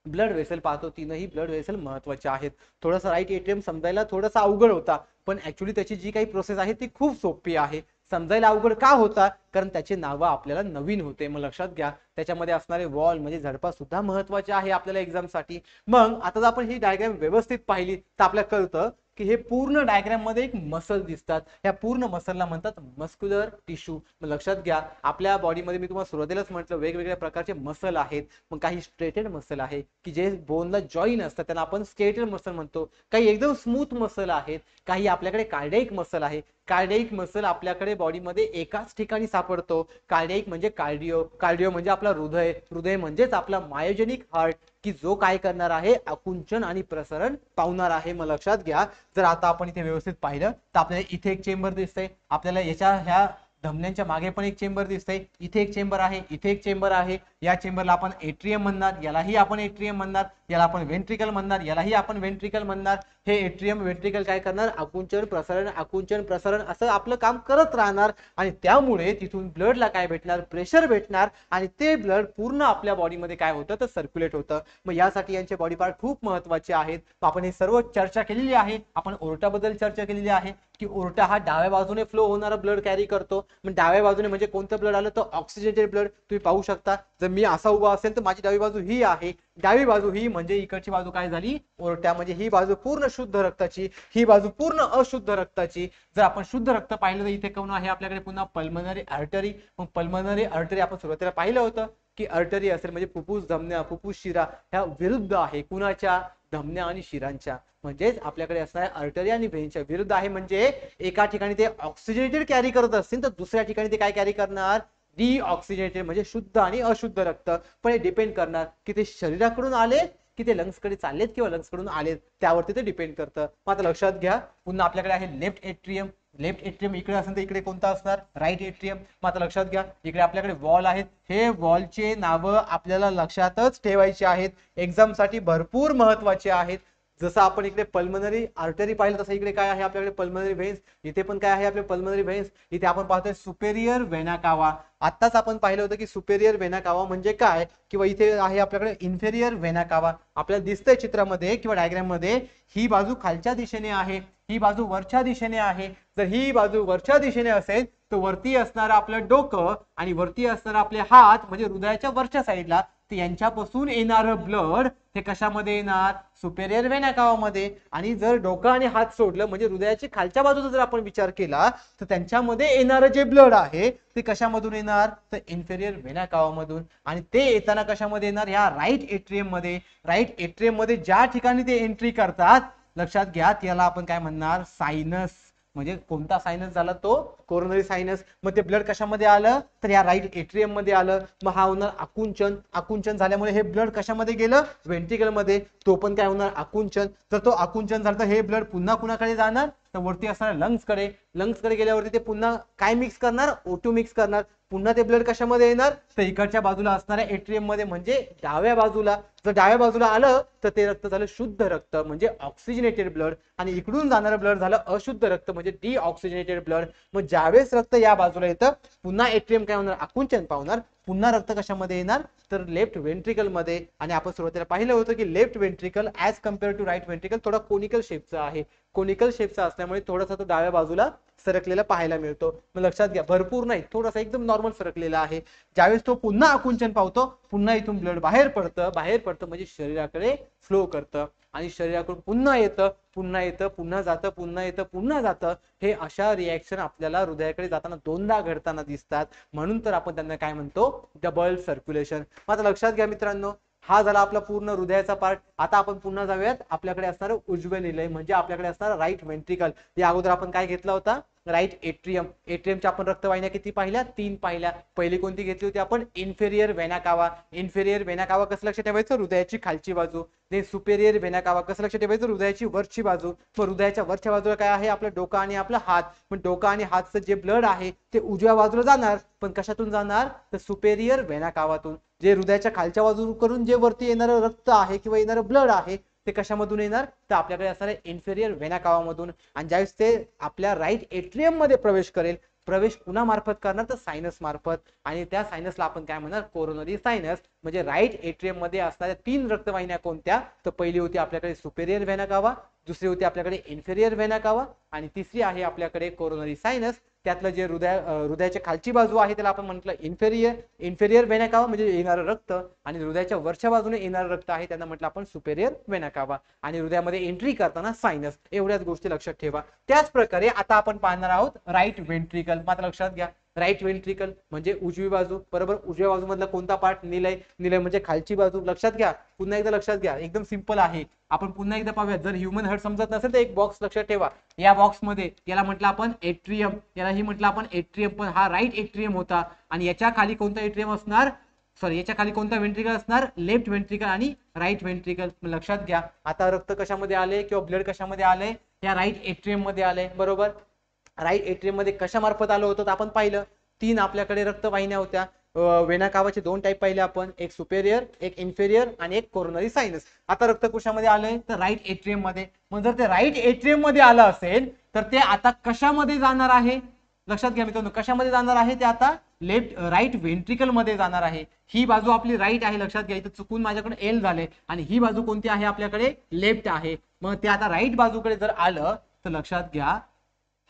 ब्लड वेसल पाहतो तीनही ब्लड वेसल महत्वाचे आहेत. थोडासा राईट एट्रियम समजायला थोडासा अवघड होता पण ऍक्च्युली त्याची जी काही प्रोसेस आहे ती खूप सोपी आहे. समजायला अवघड का होता कारण त्याचे नावं आपल्याला नवीन होते. मग लक्षात घ्या त्याच्यामध्ये असणारे वॉल म्हणजे झडपा सुद्धा महत्वाचे आहे आपल्याला एक्झाम साठी. मग आता जर आपण ही डायग्राम व्यवस्थित पाहिली तर आपल्याला कळतं की हे पूर्ण डायग्राम मध्ये एक मसल दिसतात, या पूर्ण मसलला म्हणतात मस्क्युलर टिश्यू. मग लक्षात घ्या, आपल्या बॉडीमध्ये मी तुम्हाला सुरुवातीलाच म्हटलं वेगवेगळ्या प्रकारचे मसल आहेत. मग काही स्ट्रेटेड मसल आहे की जे बोनला जॉईन असतात, त्यांना आपण स्ट्रेटेड मसल म्हणतो. काही एकदम स्मूथ मसल आहेत, काही आपल्याकडे कार्डियाक मसल आहे. कार्डियाक मसल आपल्याकडे बॉडीमध्ये एकाच ठिकाणी सापडतो. कार्डियाक म्हणजे कार्डिओ, कार्डिओ म्हणजे आपला हृदय, हृदय म्हणजेच आपला मायोजेनिक हार्ट, की जो काय करणार आहे, आकुंचन आणि प्रसरण पावणार आहे. मग लक्षात घ्या, जर आता आपण इथे व्यवस्थित पाहिलं तर आपल्याला इथे एक चेंबर दिसतंय, आपल्याला याच्या ह्या धमन्यांच्या मागे पण एक चेंबर दिसतंय, इथे एक चेंबर आहे, इथे एक चेंबर आहे. या चेंबरला आपण एट्रियम म्हणणार, यालाही आपण एट्रियम म्हणणार, याला आपण वेंट्रिकल म्हणणार, यालाही आपण वेंट्रिकल म्हणणार. हे एट्रियम वेंट्रिकल काय करणार, आकुंचन प्रसरण असं आपलं काम करत राहणार. आणि त्यामुळे तिथून ब्लडला काय भेटणार, प्रेशर भेटणार, आणि ते ब्लड पूर्ण आपल्या बॉडीमध्ये काय होतं तर सर्क्युलेट होतं. मग यासाठी यांचे बॉडी पार्ट खूप महत्वाचे आहेत. आपण हे सर्व चर्चा केलेली आहे. आपण ओरटाबद्दल चर्चा केलेली आहे की ओरटा हा डाव्या बाजूने फ्लो होणारा ब्लड कॅरी करतो. मग डाव्या बाजूने म्हणजे कोणतं ब्लड आलं तर ऑक्सिजनेटेड ब्लड. तुम्ही पाहू शकता, जर मी असा उभा असेल तर माझी डावी बाजू ही आहे, डावी बाजू ही म्हणजे इकडची बाजू काय झाली, ओरटा. म्हणजे ही बाजू पूर्ण शुद्ध रक्ताची, ही बाजू पूर्ण अशुद्ध रक्ताची. जर आपण शुद्ध रक्त पाहिलं तर इथे कोण आहे आपल्याकडे, पुन्हा पल्मनरी आर्टरी. मग पल्मनरी आर्टरी आपण सुरुवातीला पाहिलं होतं की आर्टरी असेल म्हणजे फुफ्फुस धमन्या, फुफ्फुस शिरा ह्या विरुद्ध आहे कुणाच्या, धमन्या आणि शिरांच्या. म्हणजेच आपल्याकडे असणार आर्टरी आणि व्हेनच्या विरुद्ध आहे. म्हणजे एका ठिकाणी ते ऑक्सिजनेटेड कॅरी करत असतील तर दुसऱ्या ठिकाणी ते काय कॅरी करणार, डिऑक्सिजनेटेड म्हणजे शुद्ध आणि अशुद्ध रक्त. पण हे डिपेंड करणार की ते शरीराकडून आले की ते लंग्स कडे चाललेत किंवा लंग्स कडून आलेत, त्यावरती ते डिपेंड करतं. मग आता लक्षात घ्या, पुन्हा आपल्याकडे आहे लेफ्ट एट्रियम. लेफ्ट एट्रियम इकडे असेल तर इकडे कोणता असणार, राईट एट्रियम. मग आता लक्षात घ्या, इकडे आपल्याकडे वॉल आहेत. हे वॉलचे नावं आपल्याला लक्षातच ठेवायचे आहेत, एक्झाम साठी भरपूर महत्वाचे आहेत. जसं आपण इकडे पल्मनरी आर्टरी पाहिलं तसं इकडे काय आहे आपल्याकडे पल्मनरी व्हेन्स. इथे पण काय आहे आपले पल्मनरी व्हेन्स. इथे आपण पाहतोय सुपेरियर व्हेना कावा. आताच आपण पाहिलं होतं की सुपेरियर व्हेना कावा म्हणजे काय, किंवा इथे आहे आपल्याकडे इन्फेरियर व्हेना कावा. आपल्याला दिसतंय चित्रामध्ये किंवा डायग्राम मध्ये, ही बाजू खालच्या दिशेने आहे, ही बाजू वरच्या दिशेने आहे. जर ही बाजू वरच्या दिशेने असेल तर वरती असणार आपलं डोकं आणि वरती असणार आपले हात म्हणजे हृदयाच्या वरच्या साईडला. तर यांच्यापासून येणारं ब्लड हे कशामध्ये येणार, सुपेरियर व्हेना कावामध्ये. आणि जर डोकं आणि हात सोडलं म्हणजे हृदयाच्या खालच्या बाजूचा जर आपण विचार केला तर त्यांच्यामध्ये येणारं जे ब्लड आहे ते कशामधून येणार तर इन्फेरियर व्हेना कावामधून. आणि ते येताना कशामध्ये येणार, ह्या राईट एट्रियम मध्ये. राईट एट्रियम मध्ये ज्या ठिकाणी ते एंट्री करतात, लक्षात घ्या त्याला आपण काय म्हणणार, सायनस. म्हणजे कोणता सायनस झाला तो कोरोनरी सायनस. मग ते ब्लड कशामध्ये आलं तर या राईट एट्रियम मध्ये आलं. मग हा होणार आकुंचन. आकुंचन झाल्यामुळे हे ब्लड कशामध्ये गेलं, व्हेंट्रिकल मध्ये. तो पण काय होणार आकुंचन. तर तो आकुंचन झालं तर हे ब्लड पुन्हा कुणाकडे जाणार तर वरती असणार लंग्स कडे. लंग्स कडे गेल्यावरती ते पुन्हा काय मिक्स करणार, O2 मिक्स करणार. पुन्हा ते ब्लड कशामध्ये येणार तर इकडच्या बाजूला असणाऱ्या एट्रियम मध्ये म्हणजे डाव्या बाजूला. जर डाव्या बाजूला आलं तर ते रक्त झालं शुद्ध रक्त म्हणजे ऑक्सिजनेटेड ब्लड, आणि इकडून जाणारं ब्लड झालं अशुद्ध रक्त म्हणजे डिऑक्सिजनेटेड ब्लड. मग ज्यावेळेस रक्त या बाजूला येतं पुन्हा एट्रियम काय होणार, आकुंचन पावणार. पुन्हा रक्त कशामध्ये येणार तर लेफ्ट वेंट्रिकल मध्ये. आणि आपण सुरुवातीला पाहिलं होतं की left ventricle as compare to right ventricle थोडा कोनिकल शेपचा आहे. कोनिकल शेपचा असल्यामुळे थोडासा तो डाव्या बाजूला सरकलेला पाहायला मिळतो. मग लक्षात घ्या, भरपूर नाही, थोडासा एकदम नॉर्मल सरकलेला आहे. ज्यावेळेस तो पुन्हा आकुंचन पावतो पुन्हा इथून ब्लड बाहेर पडतं म्हणजे शरीराकडे फ्लो करतं. आणि शरीराकडून पुन्हा येतं, पुन्हा येतं, पुन्हा जातं, पुन्हा येतं, पुन्हा जातं. हे अशा रिॲक्शन आपल्याला हृदयाकडे जाताना दोनदा घडताना दिसतात. म्हणून तर आपण त्यांना काय म्हणतो, डबल सर्क्युलेशन. आता लक्षात घ्या मित्रांनो, हा झाला आपला पूर्ण हृदयाचा पार्ट. आता आपण पुन्हा जाऊयात आपल्याकडे असणारं उजवे निलय म्हणजे आपल्याकडे असणारं राईट वेंट्रिकल. या अगोदर आपण काय घेतला होता, राईट एट्रियम. एट्रियमच्या आपण रक्तवाहिन्या किती पाहिल्या, 3 पाहिल्या. पहिली कोणती घेतली होती आपण, इन्फेरियर व्हेना कावा. इन्फेरियर व्हेना कावा कसं लक्षात ठेवायचं, हृदयाची खालची बाजू. ते सुपेरियर व्हेना कावा कसं लक्षात ठेवायचं, हृदयाची वरची बाजू. मग हृदयाच्या वरच्या बाजूला काय आहे, आपलं डोकं आणि आपला हात. पण डोकं आणि हातचं जे ब्लड आहे ते उजव्या बाजूला जाणार, पण कशातून जाणार तर सुपेरियर व्हेना कावातून. जे हृदयाच्या खालच्या बाजू करून जे वरती येणारं रक्त आहे किंवा येणारं ब्लड आहे ते कशामधून येणार तर आपल्याकडे असणारे इन्फेरियर व्हेना कावामधून. आणि ज्यावेळेस ते आपल्या राईट एट्रियम मध्ये प्रवेश करेल, प्रवेश कुणा मार्फत करणार तर सायनस मार्फत. आणि त्या सायनसला आपण काय म्हणणार, कोरोनरी सायनस. म्हणजे राईट एट्रियम मध्ये असणाऱ्या 3 रक्तवाहिन्या कोणत्या तर पहिली होती आपल्याकडे सुपेरियर व्हेना कावा, दुसरी होती आपल्याकडे इन्फेरियर व्हेना कावा, आणि तिसरी आहे आपल्याकडे कोरोनरी सायनस. त्यातलं जे हृदयाच्या खालची बाजू आहे त्याला आपण म्हटलं इन्फेरियर वेना कावा म्हणजे येणारं रक्त, आणि हृदयाच्या वरच्या बाजूने येणारं रक्त आहे त्यांना म्हटलं आपण सुपेरियर वेना कावा, आणि हृदयामध्ये एंट्री करताना सायनस. एवढ्याच गोष्टी लक्षात ठेवा. त्याच प्रकारे आता आपण पाहणार आहोत राईट व्हेंट्रिकल. मात्र लक्षात घ्या, राईट व्हेंट्रिकल म्हणजे उजवी बाजू, बरोबर. उजव्या बाजू मधला कोणता पार्ट? निलय. निलय म्हणजे खालची बाजू. लक्षात घ्या, पुन्हा एकदा लक्षात घ्या, एकदम सिंपल आहे. आपण पुन्हा एकदा पाहूया. जर ह्युमन हार्ट समजत नसेल तर एक बॉक्स लक्षात ठेवा. या बॉक्स मध्ये याला म्हटलं आपण एट्रियम, यालाही म्हटलं आपण एट्रियम, पण हा राईट एट्रियम होता. आणि याच्या खाली कोणता एट्रियम असणार? सॉरी, याच्या खाली कोणता व्हेंट्रिकल असणार? लेफ्ट व्हेंट्रिकल आणि राईट व्हेंट्रिकल. लक्षात घ्या. आता रक्त कशामध्ये आले किंवा ब्लड कशामध्ये आले? या राईट एट्रियम मध्ये आले, बरोबर. राईट एट्रियम मध्ये कशा मार्फत आलं होतं आपण पाहिलं. 3 आपल्याकडे रक्तवाहिन्या होत्या. वेना कावाचे 2 टाईप पाहिले आपण, एक सुपेरियर, एक इन्फेरियर आणि एक कोरोनरी सायनस. आता रक्त कोशामध्ये आलंय? तर राईट एट्रियम मध्ये. मग जर ते राईट एट्रियम मध्ये आलं असेल तर ते आता कशामध्ये जाणार आहे? लक्षात घ्या मित्रांनो, कशामध्ये जाणार आहे ते? आता राईट व्हेंट्रिकल मध्ये जाणार आहे. ही बाजू आपली राईट आहे, लक्षात घ्या. इथं चुकून माझ्याकडे एल झाले, आणि ही बाजू कोणती आहे आपल्याकडे? लेफ्ट आहे. मग ते आता राईट बाजूकडे जर आलं तर लक्षात घ्या,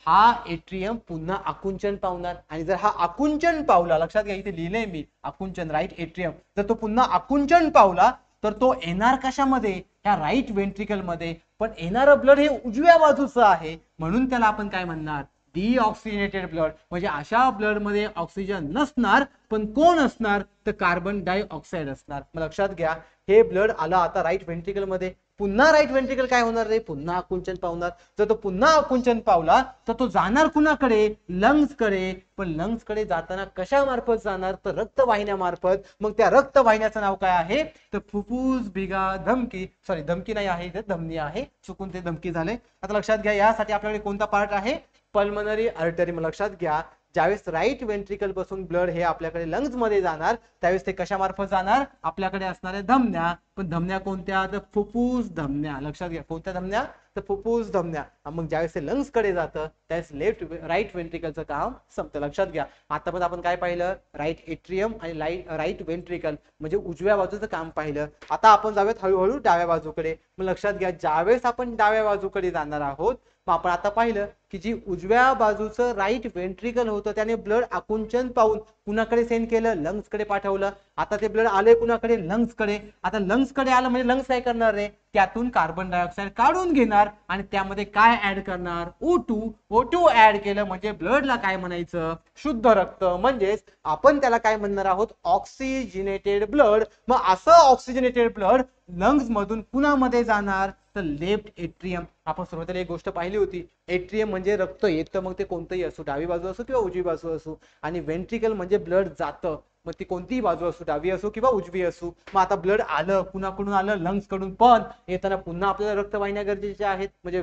हा एट्रियम पुन्हा आकुंचन पावणार. आणि जर हा आकुंचन पावला, लक्षात घ्या इथे लिहिलंय मी आकुंचन, राईट एट्रियम, जर तो पुन्हा आकुंचन पावला तर तो येणार कशामध्ये? ह्या राईट व्हेंट्रिकल मध्ये. पण येणारं ब्लड हे उजव्या बाजूचं आहे, म्हणून त्याला आपण काय म्हणणार? Deoxygenated blood. म्हणजे अशा ब्लड मध्ये ऑक्सिजन नसणार, पण कोण असणार? तर कार्बन डायऑक्साइड असणार. मग लक्षात घ्या, हे ब्लड आला आता राईट व्हेंट्रिकल मध्ये. पुन्हा राईट व्हेंट्रिकल काय होणार रे? पुन्हा आकुंचन पावणार. जर तो पुन्हा आकुंचन पावला तर तो जाणार कुणाकडे? लंग्स कडे. पण लंग्स कडे जाताना कशा मार्फत जाणार? तर रक्तवाहिन्या मार्फत. मग त्या रक्तवाहिन्याचं नाव काय आहे? तर फुफ्फुस, बिगा, धमकी. सॉरी, धमकी नाही आहे, इथे धमनी आहे, चुकून ते धमकी झाले. आता लक्षात घ्या, यासाठी आपल्याकडे कोणता पार्ट आहे? Pulmonary artery. मग लक्षात घ्या, ज्यावेळेस राईट व्हेंट्रिकल पासून ब्लड हे आपल्याकडे लंग्स मध्ये जाणार त्यावेळेस ते कशा मार्फत जाणार? आपल्याकडे असणाऱ्या धमन्या. पण धमन्या कोणत्या? तर फुफ्फुस धमन्या. लक्षात घ्या, कोणत्या धमन्या? तर फुफ्फुस धमन्या. मग ज्यावेळेस ते लंग्स कडे जातं त्यावेळेस राईट व्हेंट्रिकलचं काम संपतं. लक्षात घ्या, आता पण आपण काय पाहिलं? राईट एट्रियम आणि राईट व्हेंट्रिकल म्हणजे उजव्या बाजूचं काम पाहिलं. आता आपण जाऊयात हळूहळू डाव्या बाजूकडे. मग लक्षात घ्या, ज्यावेळेस आपण डाव्या बाजूकडे जाणार आहोत, मग आपण आता पाहिलं की जी उजव्या बाजूचं राईट व्हेंट्रिकल होतं त्याने ब्लड आकुंचन पाहून कुणाकडे सेंड केलं? लंग्स कडे पाठवलं. आता ते ब्लड आले कुणाकडे? लंग्स कडे. आता लंग्स कडे आलं म्हणजे लंग्स काय करणार रे? त्यातून कार्बन डायऑक्साइड काढून घेणार आणि त्यामध्ये काय ऍड करणार? O2 ऍड केलं म्हणजे ब्लडला काय म्हणायचं? शुद्ध रक्त. म्हणजेच आपण त्याला काय म्हणणार आहोत? Oxygenated blood. मग असं ऑक्सिजनेटेड ब्लड लंग्स मधून कुणामध्ये जाणार? तर लेफ्ट एट्रियम. आपण सुरुवातीला एक गोष्ट पाहिली होती, एट्रियम म्हणजे रक्त येतं, मग ते कोणतंही असो, डावी बाजू असो किंवा उजवी बाजू असो. आणि व्हेंट्रिकल म्हणजे ब्लड जातं, मग ती कोणतीही बाजू असो, डावी असो किंवा उजवी असो. मग आता ब्लड आलं कुणाकडून? आलं लंग्स कडून. पण येताना पुन्हा आपल्याला रक्तवाहिन्या गरजेच्या आहेत, म्हणजे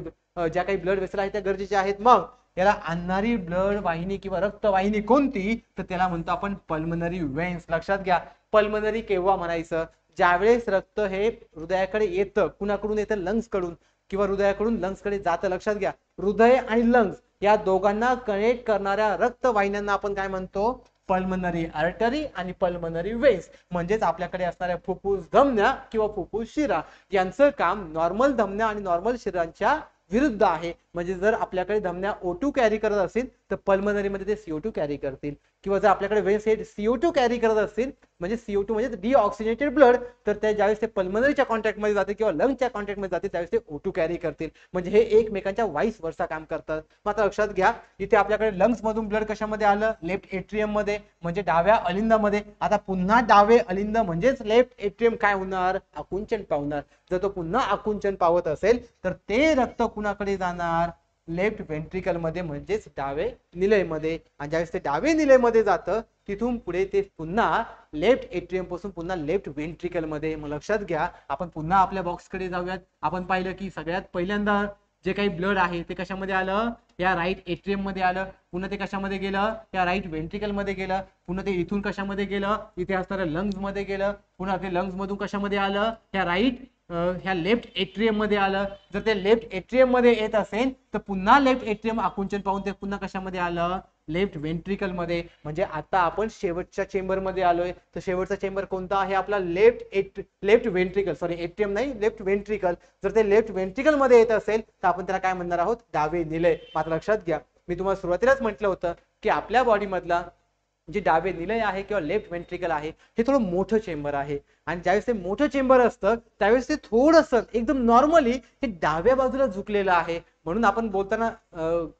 ज्या काही ब्लड वेसल आहेत त्या गरजेच्या आहेत. मग याला आणणारी ब्लड वाहिनी किंवा रक्तवाहिनी कोणती? तर त्याला म्हणतो आपण पल्मनरी वेन्स. लक्षात घ्या, पल्मनरी केव्हा म्हणायचं? ज्यावेळेस रक्त हे हृदयाकडे येतं, कुणाकडून येतं? लंग्स कडून, किंवा हृदयाकडून लंग्स कडे जातं. लक्षात घ्या, हृदय आणि लंग्स या दोघांना कनेक्ट करणाऱ्या रक्तवाहिन्यांना आपण काय म्हणतो? पल्मनरी आर्टरी आणि पल्मनरी वेन्स. म्हणजेच आपल्याकडे असणाऱ्या फुफ्फुस धमन्या किंवा फुफ्फुस शिरा यांचं काम नॉर्मल धमन्या आणि नॉर्मल शिरांच्या विरुद्ध आहे. म्हणजे जर आपल्याकडे धमन्या O2 कॅरी करत असतील तर पल्मनरी मध्ये ते CO2 कॅरी करतील, किंवा जर आपल्याकडे वेन्स हे CO2 कॅरी करत असतील म्हणजे CO2 म्हणजे डिऑक्सिजनेटेड ब्लड, तर त्या ज्यावेळेस ते पल्मनरीच्या कॉन्टॅक्ट मध्ये जाते किंवा लंग्सच्या कॉन्टॅक्ट मध्ये जाते त्यावेळेस ते O2 कॅरी करतील. म्हणजे हे एकमेकांच्या वाईस वर्सा काम करतात. मात्र लक्षात घ्या, इथे आपल्याकडे लंग्स मधून ब्लड कशामध्ये आलं? लेफ्ट एट्रियम मध्ये, म्हणजे डाव्या अलिंदामध्ये. आता पुन्हा डावे अलिंद म्हणजेच लेफ्ट एट्रियम काय होणार? आकुंचन पावणार. जर तो पुन्हा आकुंचन पावत असेल तर ते रक्त कुणाकडे जाणार? लेफ्ट व्हेंट्रिकल मध्ये म्हणजेच डावे निलय मध्ये. आणि ज्यावेळेस ते डावे निलय मध्ये जातं तिथून पुढे ते पुन्हा लेफ्ट एट्रियम पासून पुन्हा लेफ्ट व्हेंट्रिकल मध्ये. मग लक्षात घ्या, आपण पुन्हा आपल्या बॉक्स कडे जाऊयात. आपण पाहिलं की सगळ्यात पहिल्यांदा जे काही ब्लड आहे ते कशामध्ये आलं? या राईट एट्रियम मध्ये आलं. पुन्हा ते कशामध्ये गेलं? या राईट व्हेंट्रिकल मध्ये गेलं. पुन्हा ते इथून कशामध्ये गेलं? इथे असणाऱ्या लंग्स मध्ये गेलं. पुन्हा ते लंग्स मधून कशामध्ये आलं? या ह्या लेफ्ट एट्रियम मध्ये आलं. जर ते लेफ्ट एट्रियम मध्ये येत असेल तर पुन्हा लेफ्ट एट्रियम आकुंचन पाहून ते पुन्हा कशामध्ये आलं? लेफ्ट व्हेंट्रिकल मध्ये. म्हणजे आता आपण शेवटच्या चेंबर मध्ये आलोय. तर शेवटचा चेंबर कोणता आहे आपला? Left ventricle. सॉरी, एट्रियम नाही, लेफ्ट व्हेंट्रिकल. जर ते लेफ्ट व्हेंट्रिकल मध्ये येत असेल तर आपण त्याला काय म्हणणार आहोत? डावे निलय. मात्र लक्षात घ्या, मी तुम्हाला सुरुवातीलाच म्हटलं होतं की आपल्या बॉडी मधला जे डावे निलय आहे किंवा लेफ्ट वेंट्रिकल आहे हे थोडं मोठं चेंबर आहे आणि ज्यावेळेस ते मोठं चेंबर असतं त्यावेळेस ते थोडंसं एकदम नॉर्मली हे डाव्या बाजूला झुकलेलं आहे म्हणून आपण बोलताना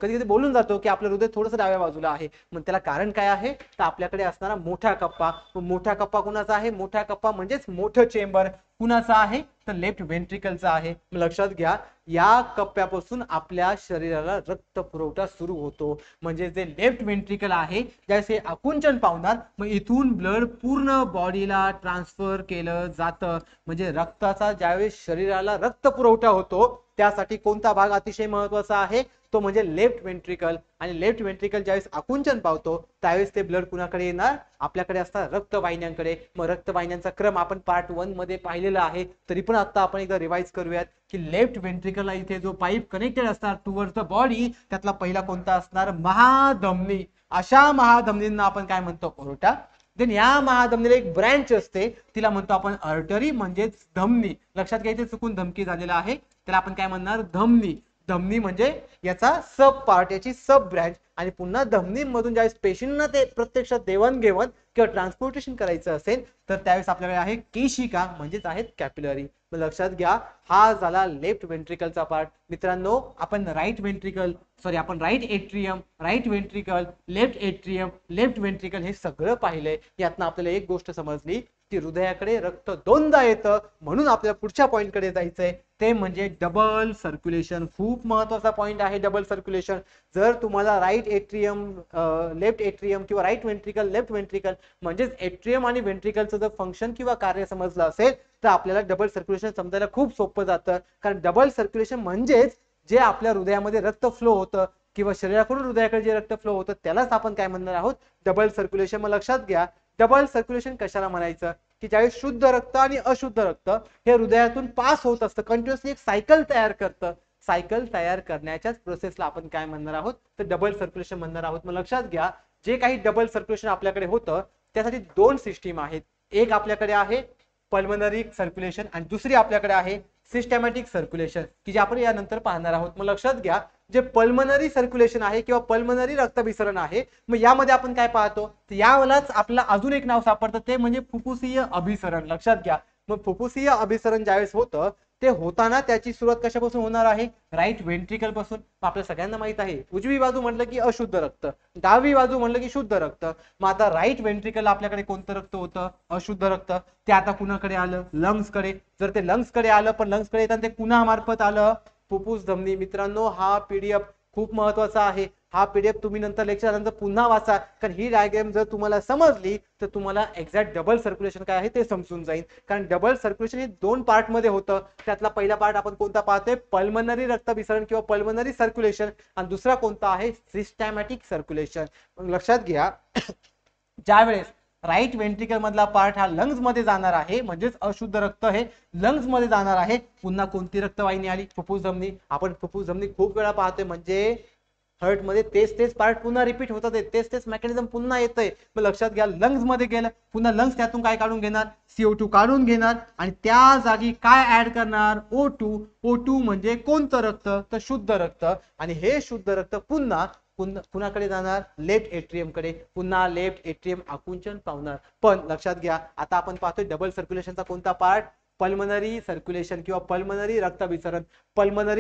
कधी कधी बोलून जातो की आपलं हृदय थोडंसं डाव्या बाजूला आहे मग त्याला कारण काय आहे तर आपल्याकडे असणारा मोठा कप्पा मोठा कप्पा कुणाचा आहे मोठा कप्पा म्हणजेच मोठं चेंबर कुणाचा आहे तर लेफ्ट वेंट्रिकलचा आहे लक्षात घ्या या कप्प्यापासून आपल्या शरीराला रक्त पुरवठा सुरू होतो म्हणजे जे लेफ्ट वेंट्रिकल आहे ज्याचे आकुंचन पावणार मग इथून ब्लड पूर्ण बॉडीला ट्रान्सफर केलं जातं म्हणजे रक्ताचा ज्यावेळेस शरीराला रक्त पुरवठा होतो त्यासाठी कोणता भाग अतिशय महत्वाचा आहे तो म्हणजे लेफ्ट वेंट्रिकल आणि लेफ्ट वेंट्रिकल ज्यावेळेस आकुंचन पावतो त्यावेळेस ते ब्लड कुणाकडे येणार आपल्याकडे असतात रक्तवाहिन्यांकडे मग रक्तवाहिन्यांचा क्रम आपण पार्ट 1 मध्ये पाहिलेला आहे तरी पण आता आपण एकदा रिवाइज करूयात की लेफ्ट वेंट्रिकलला इथे जो पाईप कनेक्टेड असणार टुवर्ड्स द बॉडी त्यातला पहिला कोणता असणार महाधमनी अशा महाधमनींना आपण काय म्हणतो ओरटा देन या महाधमनीला एक ब्रँच असते तिला म्हणतो आपण अर्टरी म्हणजेच धमनी लक्षात घ्यायचे चुकून धमकी झालेला आहे त्याला आपण काय म्हणणार धमनी धमनी म्हणजे याचा सब पार्ट याची सब ब्रँच आणि पुन्हा धमनीमधून ज्यावेळेस पेशींना ते प्रत्यक्षात देवाणघेवाण किंवा ट्रान्सपोर्टेशन करायचं असेल तर त्यावेळेस आपल्याकडे आहे केशिका म्हणजेच आहेत कॅपिलरी लक्षात घ्या हा झाला लेफ्ट वेंट्रिकलचा पार्ट मित्रांनो आपण right atrium right ventricle left ventricle हे सगळं पाहिलंय यातनं आपल्याला एक गोष्ट समजली की हृदयाकडे रक्त दोनदा येतं म्हणून आपल्याला पुढच्या पॉइंट कडे जायचंय ते म्हणजे डबल सर्क्युलेशन खूप महत्वाचा पॉइंट आहे डबल सर्क्युलेशन जर तुम्हाला राईट एट्रियम लेफ्ट एट्रियम किंवा राईट वेंट्रिकल लेफ्ट वेंट्रिकल म्हणजेच एट्रियम आणि वेंट्रिकलचं जर फंक्शन किंवा कार्य समजलं असेल तर आपल्याला डबल सर्क्युलेशन समजायला खूप सोपं जातं कारण डबल सर्क्युलेशन म्हणजेच जे आपल्या हृदयामध्ये रक्त फ्लो होतं किंवा शरीराकडून हृदयाकडे जे रक्त फ्लो होतं त्यालाच आपण काय म्हणणार आहोत डबल सर्क्युलेशन मग लक्षात घ्या डबल सर्क्युलेशन कशाला म्हणायचं की ज्यावेळेस शुद्ध रक्त आणि अशुद्ध रक्त हे हृदयातून पास होत असतं कंटिन्युअसली एक सायकल तयार करतं सायकल तयार करण्याच्याच प्रोसेसला आपण काय म्हणणार आहोत तर डबल सर्क्युलेशन म्हणणार आहोत मग लक्षात घ्या जे काही डबल सर्क्युलेशन आपल्याकडे होतं त्यासाठी दोन सिस्टीम आहेत एक आपल्याकडे आहे पल्मनरी सर्क्युलेशन आणि दुसरी आपल्याकडे आहे सिस्टमॅटिक सर्क्युलेशन की जे आपण यानंतर पाहणार आहोत मग लक्षात घ्या जे पल्मनरी सर्क्युलेशन आहे किंवा पल्मनरी रक्तभिसरण आहे मग यामध्ये आपण काय पाहतो तर यालाच आपलं अजून एक नाव सापडतं ते म्हणजे फुफ्फुसीय अभिसरण लक्षात घ्या मग फुफ्फुसीय अभिसरण ज्यावेळेस होतं ते होताना त्याची सुरुवात कशापासून होणार आहे राईट वेंट्रिकल पासून आपल्या सगळ्यांना माहित आहे उजवी बाजू म्हटलं की अशुद्ध रक्त डावी बाजू म्हटलं की शुद्ध रक्त मग आता राईट वेंट्रिकल आपल्याकडे कोणतं रक्त होतं अशुद्ध रक्त ते आता कुणाकडे आलं लंग्स कडे जर ते लंग्स कडे आलं पण लंग्स कडे येताना ते कुणामार्फत आलं फुफ्फुस धमनी मित्रांनो हा पीडीएफ खूप महत्वाचा आहे हा पीडीएफ तुम्ही नंतर लेक्चर नंतर पुन्हा वाचा कारण ही डायग्राम जर तुम्हाला समजली तर तुम्हाला एक्झॅक्ट डबल सर्क्युलेशन काय आहे ते समजून जाईल कारण डबल सर्क्युलेशन हे दोन पार्ट मध्ये होतं त्यातला पहिला पार्ट आपण कोणता पाहतोय पल्मनरी रक्तभिसरण किंवा पल्मनरी सर्क्युलेशन आणि दुसरा कोणता आहे सिस्टमॅटिक सर्क्युलेशन लक्षात घ्या ज्यावेळेस राईट वेंट्रिकल मधला पार्ट हा लंग्स मध्ये जाणार आहे म्हणजेच अशुद्ध रक्त हे लंग्स मध्ये जाणार आहे पुन्हा कोणती रक्तवाहिनी आली फुफ्फुस धमनी आपण फुफ्फुस धमनी खूप वेळा पाहतोय म्हणजे हार्ट मध्ये तेच पार्ट पुन्हा रिपीट होतात तेच मेकॅनिझम पुन्हा येतंय मग लक्षात घ्या लंग्स मध्ये गेलं पुन्हा लंग्स त्यातून काय काढून घेणार CO2 काढून घेणार आणि त्या जागी काय ऍड करणार O2 म्हणजे कोणतं रक्त तर शुद्ध रक्त आणि हे शुद्ध रक्त पुन्हा कुणाकडे जाणार लेफ्ट एट्रियम कडे पुन्हा लेफ्ट एट्रियम आकुंचन पावणार पण लक्षात घ्या आता आपण पाहतोय डबल सर्क्युलेशनचा कोणता पार्ट पल्मनरी सर्क्युलेशन किंवा पल्मनरी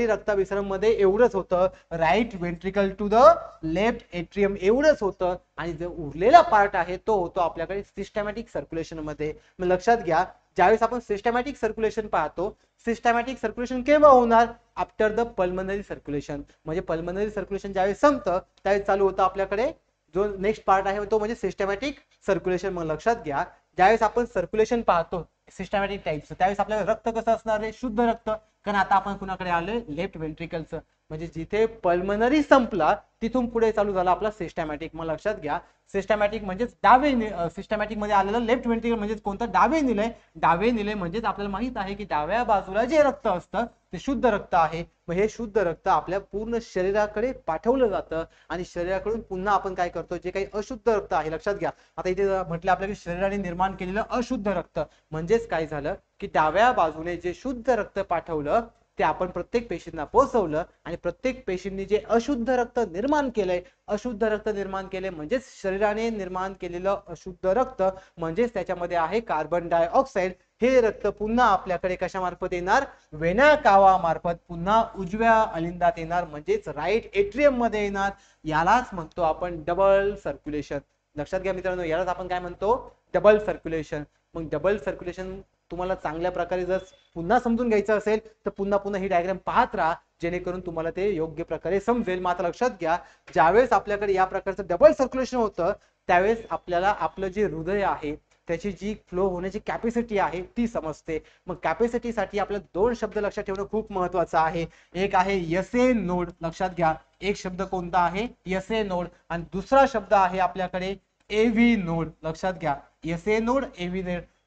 रक्ताभिसरण मध्ये एवढंच होतं right ventricle to the left atrium एवढंच होतं आणि जो उरलेला पार्ट आहे तो होतो आपल्याकडे सिस्टमॅटिक सर्क्युलेशन मध्ये मग लक्षात घ्या ज्यावेळेस आपण सिस्टमॅटिक सर्क्युलेशन पाहतो सिस्टमॅटिक सर्क्युलेशन केव्हा होणार आफ्टर द पल्मनरी सर्क्युलेशन म्हणजे पल्मनरी सर्क्युलेशन ज्यावेळेस संपतं त्यावेळेस चालू होतं आपल्याकडे जो नेक्स्ट पार्ट आहे तो म्हणजे सिस्टमॅटिक सर्क्युलेशन मग लक्षात घ्या ज्यावेळेस आपण सर्क्युलेशन पाहतो सिस्टमॅटिक टाईपचं त्यावेळेस आपल्याला रक्त कसं असणार आहे शुद्ध रक्त कारण आता आपण कुणाकडे आलोय लेफ्ट वेंट्रिकलचं म्हणजे जिथे पल्मनरी संपला तिथून पुढे चालू झाला आपला सिस्टमॅटिक मग लक्षात घ्या सिस्टमॅटिक म्हणजेच डावे सिस्टमॅटिक मध्ये आलेलं लेफ्ट वेंट्रिकल म्हणजेच कोणतं डावे निलय म्हणजेच आपल्याला माहित आहे की डाव्या बाजूला जे रक्त असतं ते शुद्ध रक्त आहे मग हे शुद्ध रक्त आपल्या पूर्ण शरीराकडे पाठवलं जातं आणि शरीराकडून पुन्हा आपण काय करतो जे काही अशुद्ध रक्त आहे लक्षात घ्या आता इथे म्हटलं आपल्याला शरीराने निर्माण केलेलं अशुद्ध रक्त म्हणजेच काय झालं की डाव्या बाजूने जे शुद्ध रक्त पाठवलं ते आपण प्रत्येक पेशींना पोहोचवलं आणि प्रत्येक पेशींनी जे अशुद्ध रक्त निर्माण केलंय, अशुद्ध रक्त निर्माण केले म्हणजेच शरीराने निर्माण केलेलं अशुद्ध रक्त म्हणजेच त्याच्यामध्ये आहे कार्बन डायऑक्साईड, हे रक्त पुन्हा आपल्याकडे कशामार्फत येणार, वेना कावा मार्फत पुन्हा उजव्या अलिंदात येणार म्हणजेच राईट एट्रियम मध्ये येणार. यालाच म्हणतो आपण डबल सर्क्युलेशन. लक्षात घ्या मित्रांनो, यालाच आपण काय म्हणतो, डबल सर्क्युलेशन. मग डबल सर्क्युलेशन तुम्हाला चांगल्या प्रकारे जर पुन्हा समजून घ्यायचं असेल तर पुन्हा पुन्हा ही डायग्राम पाहत राहा, जेणेकरून तुम्हाला ते योग्य प्रकारे समजेल. मात्र लक्षात घ्या, ज्यावेळेस आपल्याकडे या प्रकारचं डबल सर्क्युलेशन होतं त्यावेळेस आपल्याला आपलं जे हृदय आहे त्याची जी फ्लो होण्याची कॅपॅसिटी आहे ती समजते. मग कॅपॅसिटीसाठी आपल्याला दोन शब्द लक्षात ठेवणं खूप महत्वाचं आहे. एक आहे एसए नोड, लक्षात घ्या, एक शब्द कोणता आहे, एसए नोड, आणि दुसरा शब्द आहे आपल्याकडे एव्ही नोड. लक्षात घ्या, एसए नोड,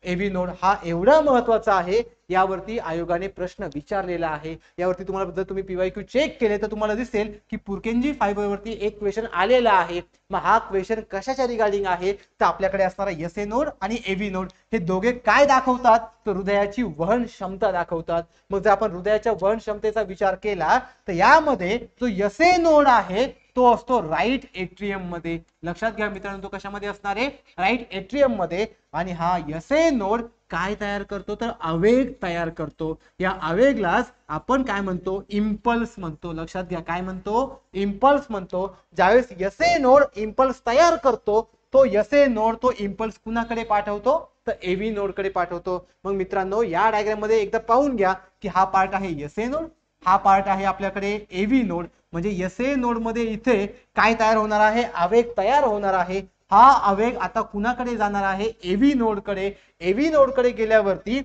एव्ही नोड हा एवढा महत्वाचा आहे, यावरती आयोगाने प्रश्न विचारलेला आहे. यावरती तुम्हाला जर तुम्ही पीवायक्यू चेक केले तर तुम्हाला दिसेल की पुरकेंजी फायबर वरती एक क्वेश्चन आलेला आहे. मग हा क्वेश्चन कशाच्या रिगार्डिंग आहे, तर आपल्याकडे असणारा एसए नोड आणि एव्ही नोड हे दोघे काय दाखवतात, तर हृदयाची वहन क्षमता दाखवतात. मग जर आपण हृदयाच्या वहन क्षमतेचा विचार केला तर यामध्ये जो एसए नोड आहे तो असतो राईट एट्रियम मध्ये. लक्षात घ्या मित्रांनो, तो कशामध्ये असणार आहे, राईट एट्रियम मध्ये. आणि हा एसए नोड काय तयार करतो, तर आवेग तयार करतो. या आवेगलाच आपण काय म्हणतो, इम्पल्स म्हणतो. लक्षात घ्या, काय म्हणतो, इम्पल्स म्हणतो. ज्यावेळेस एसए नोड इम्पल्स तयार करतो, तो एसए नोड तो इम्पल्स कुणाकडे पाठवतो, तर एव्ही नोड कडे पाठवतो. मग मित्रांनो, या डायग्राम मध्ये एकदा पाहून घ्या की हा पार्ट आहे एसए नोड, हा पार्ट आहे आपल्याकडे एव्ही नोड. म्हणजे एसए नोड मध्ये इथे काय तयार होणार आहे, आवेग तयार होणार आहे. हा आवेग आता कुणाकडे जाणार आहे, एव्ही नोड कडे. एव्ही नोड कडे गेल्यावरती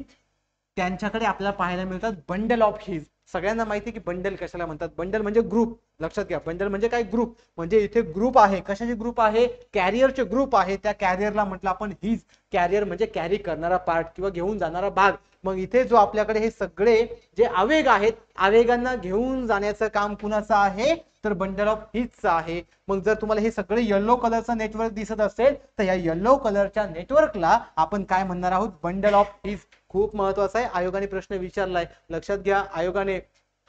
त्यांच्याकडे आपल्याला पाहायला मिळतात बंडल ऑफ हीज. सगळ्यांना माहिती की बंडल कशाला म्हणतात, बंडल म्हणजे ग्रुप. लक्षात घ्या, बंडल म्हणजे काय, ग्रुप. म्हणजे इथे ग्रुप आहे, कशाचे ग्रुप आहे, कॅरियरचे ग्रुप आहे. त्या कॅरियरला म्हटलं आपण हीज. कॅरियर म्हणजे कॅरी करणारा पार्ट किंवा घेऊन जाणारा भाग. मग इथे जो आपल्याकडे हे सगळे जे आवेग आहेत, आवेगांना घेऊन जाण्याचं काम कुणाचं आहे, तर बंडल ऑफ हीजचं आहे. मग जर तुम्हाला हे सगळे येलो कलरचं नेटवर्क दिसत असेल तर या येलो कलरच्या नेटवर्कला आपण काय म्हणणार आहोत, बंडल ऑफ हीज. खूप महत्वाचा आहे, आयोगाने प्रश्न विचारलाय. लक्षात घ्या, आयोगाने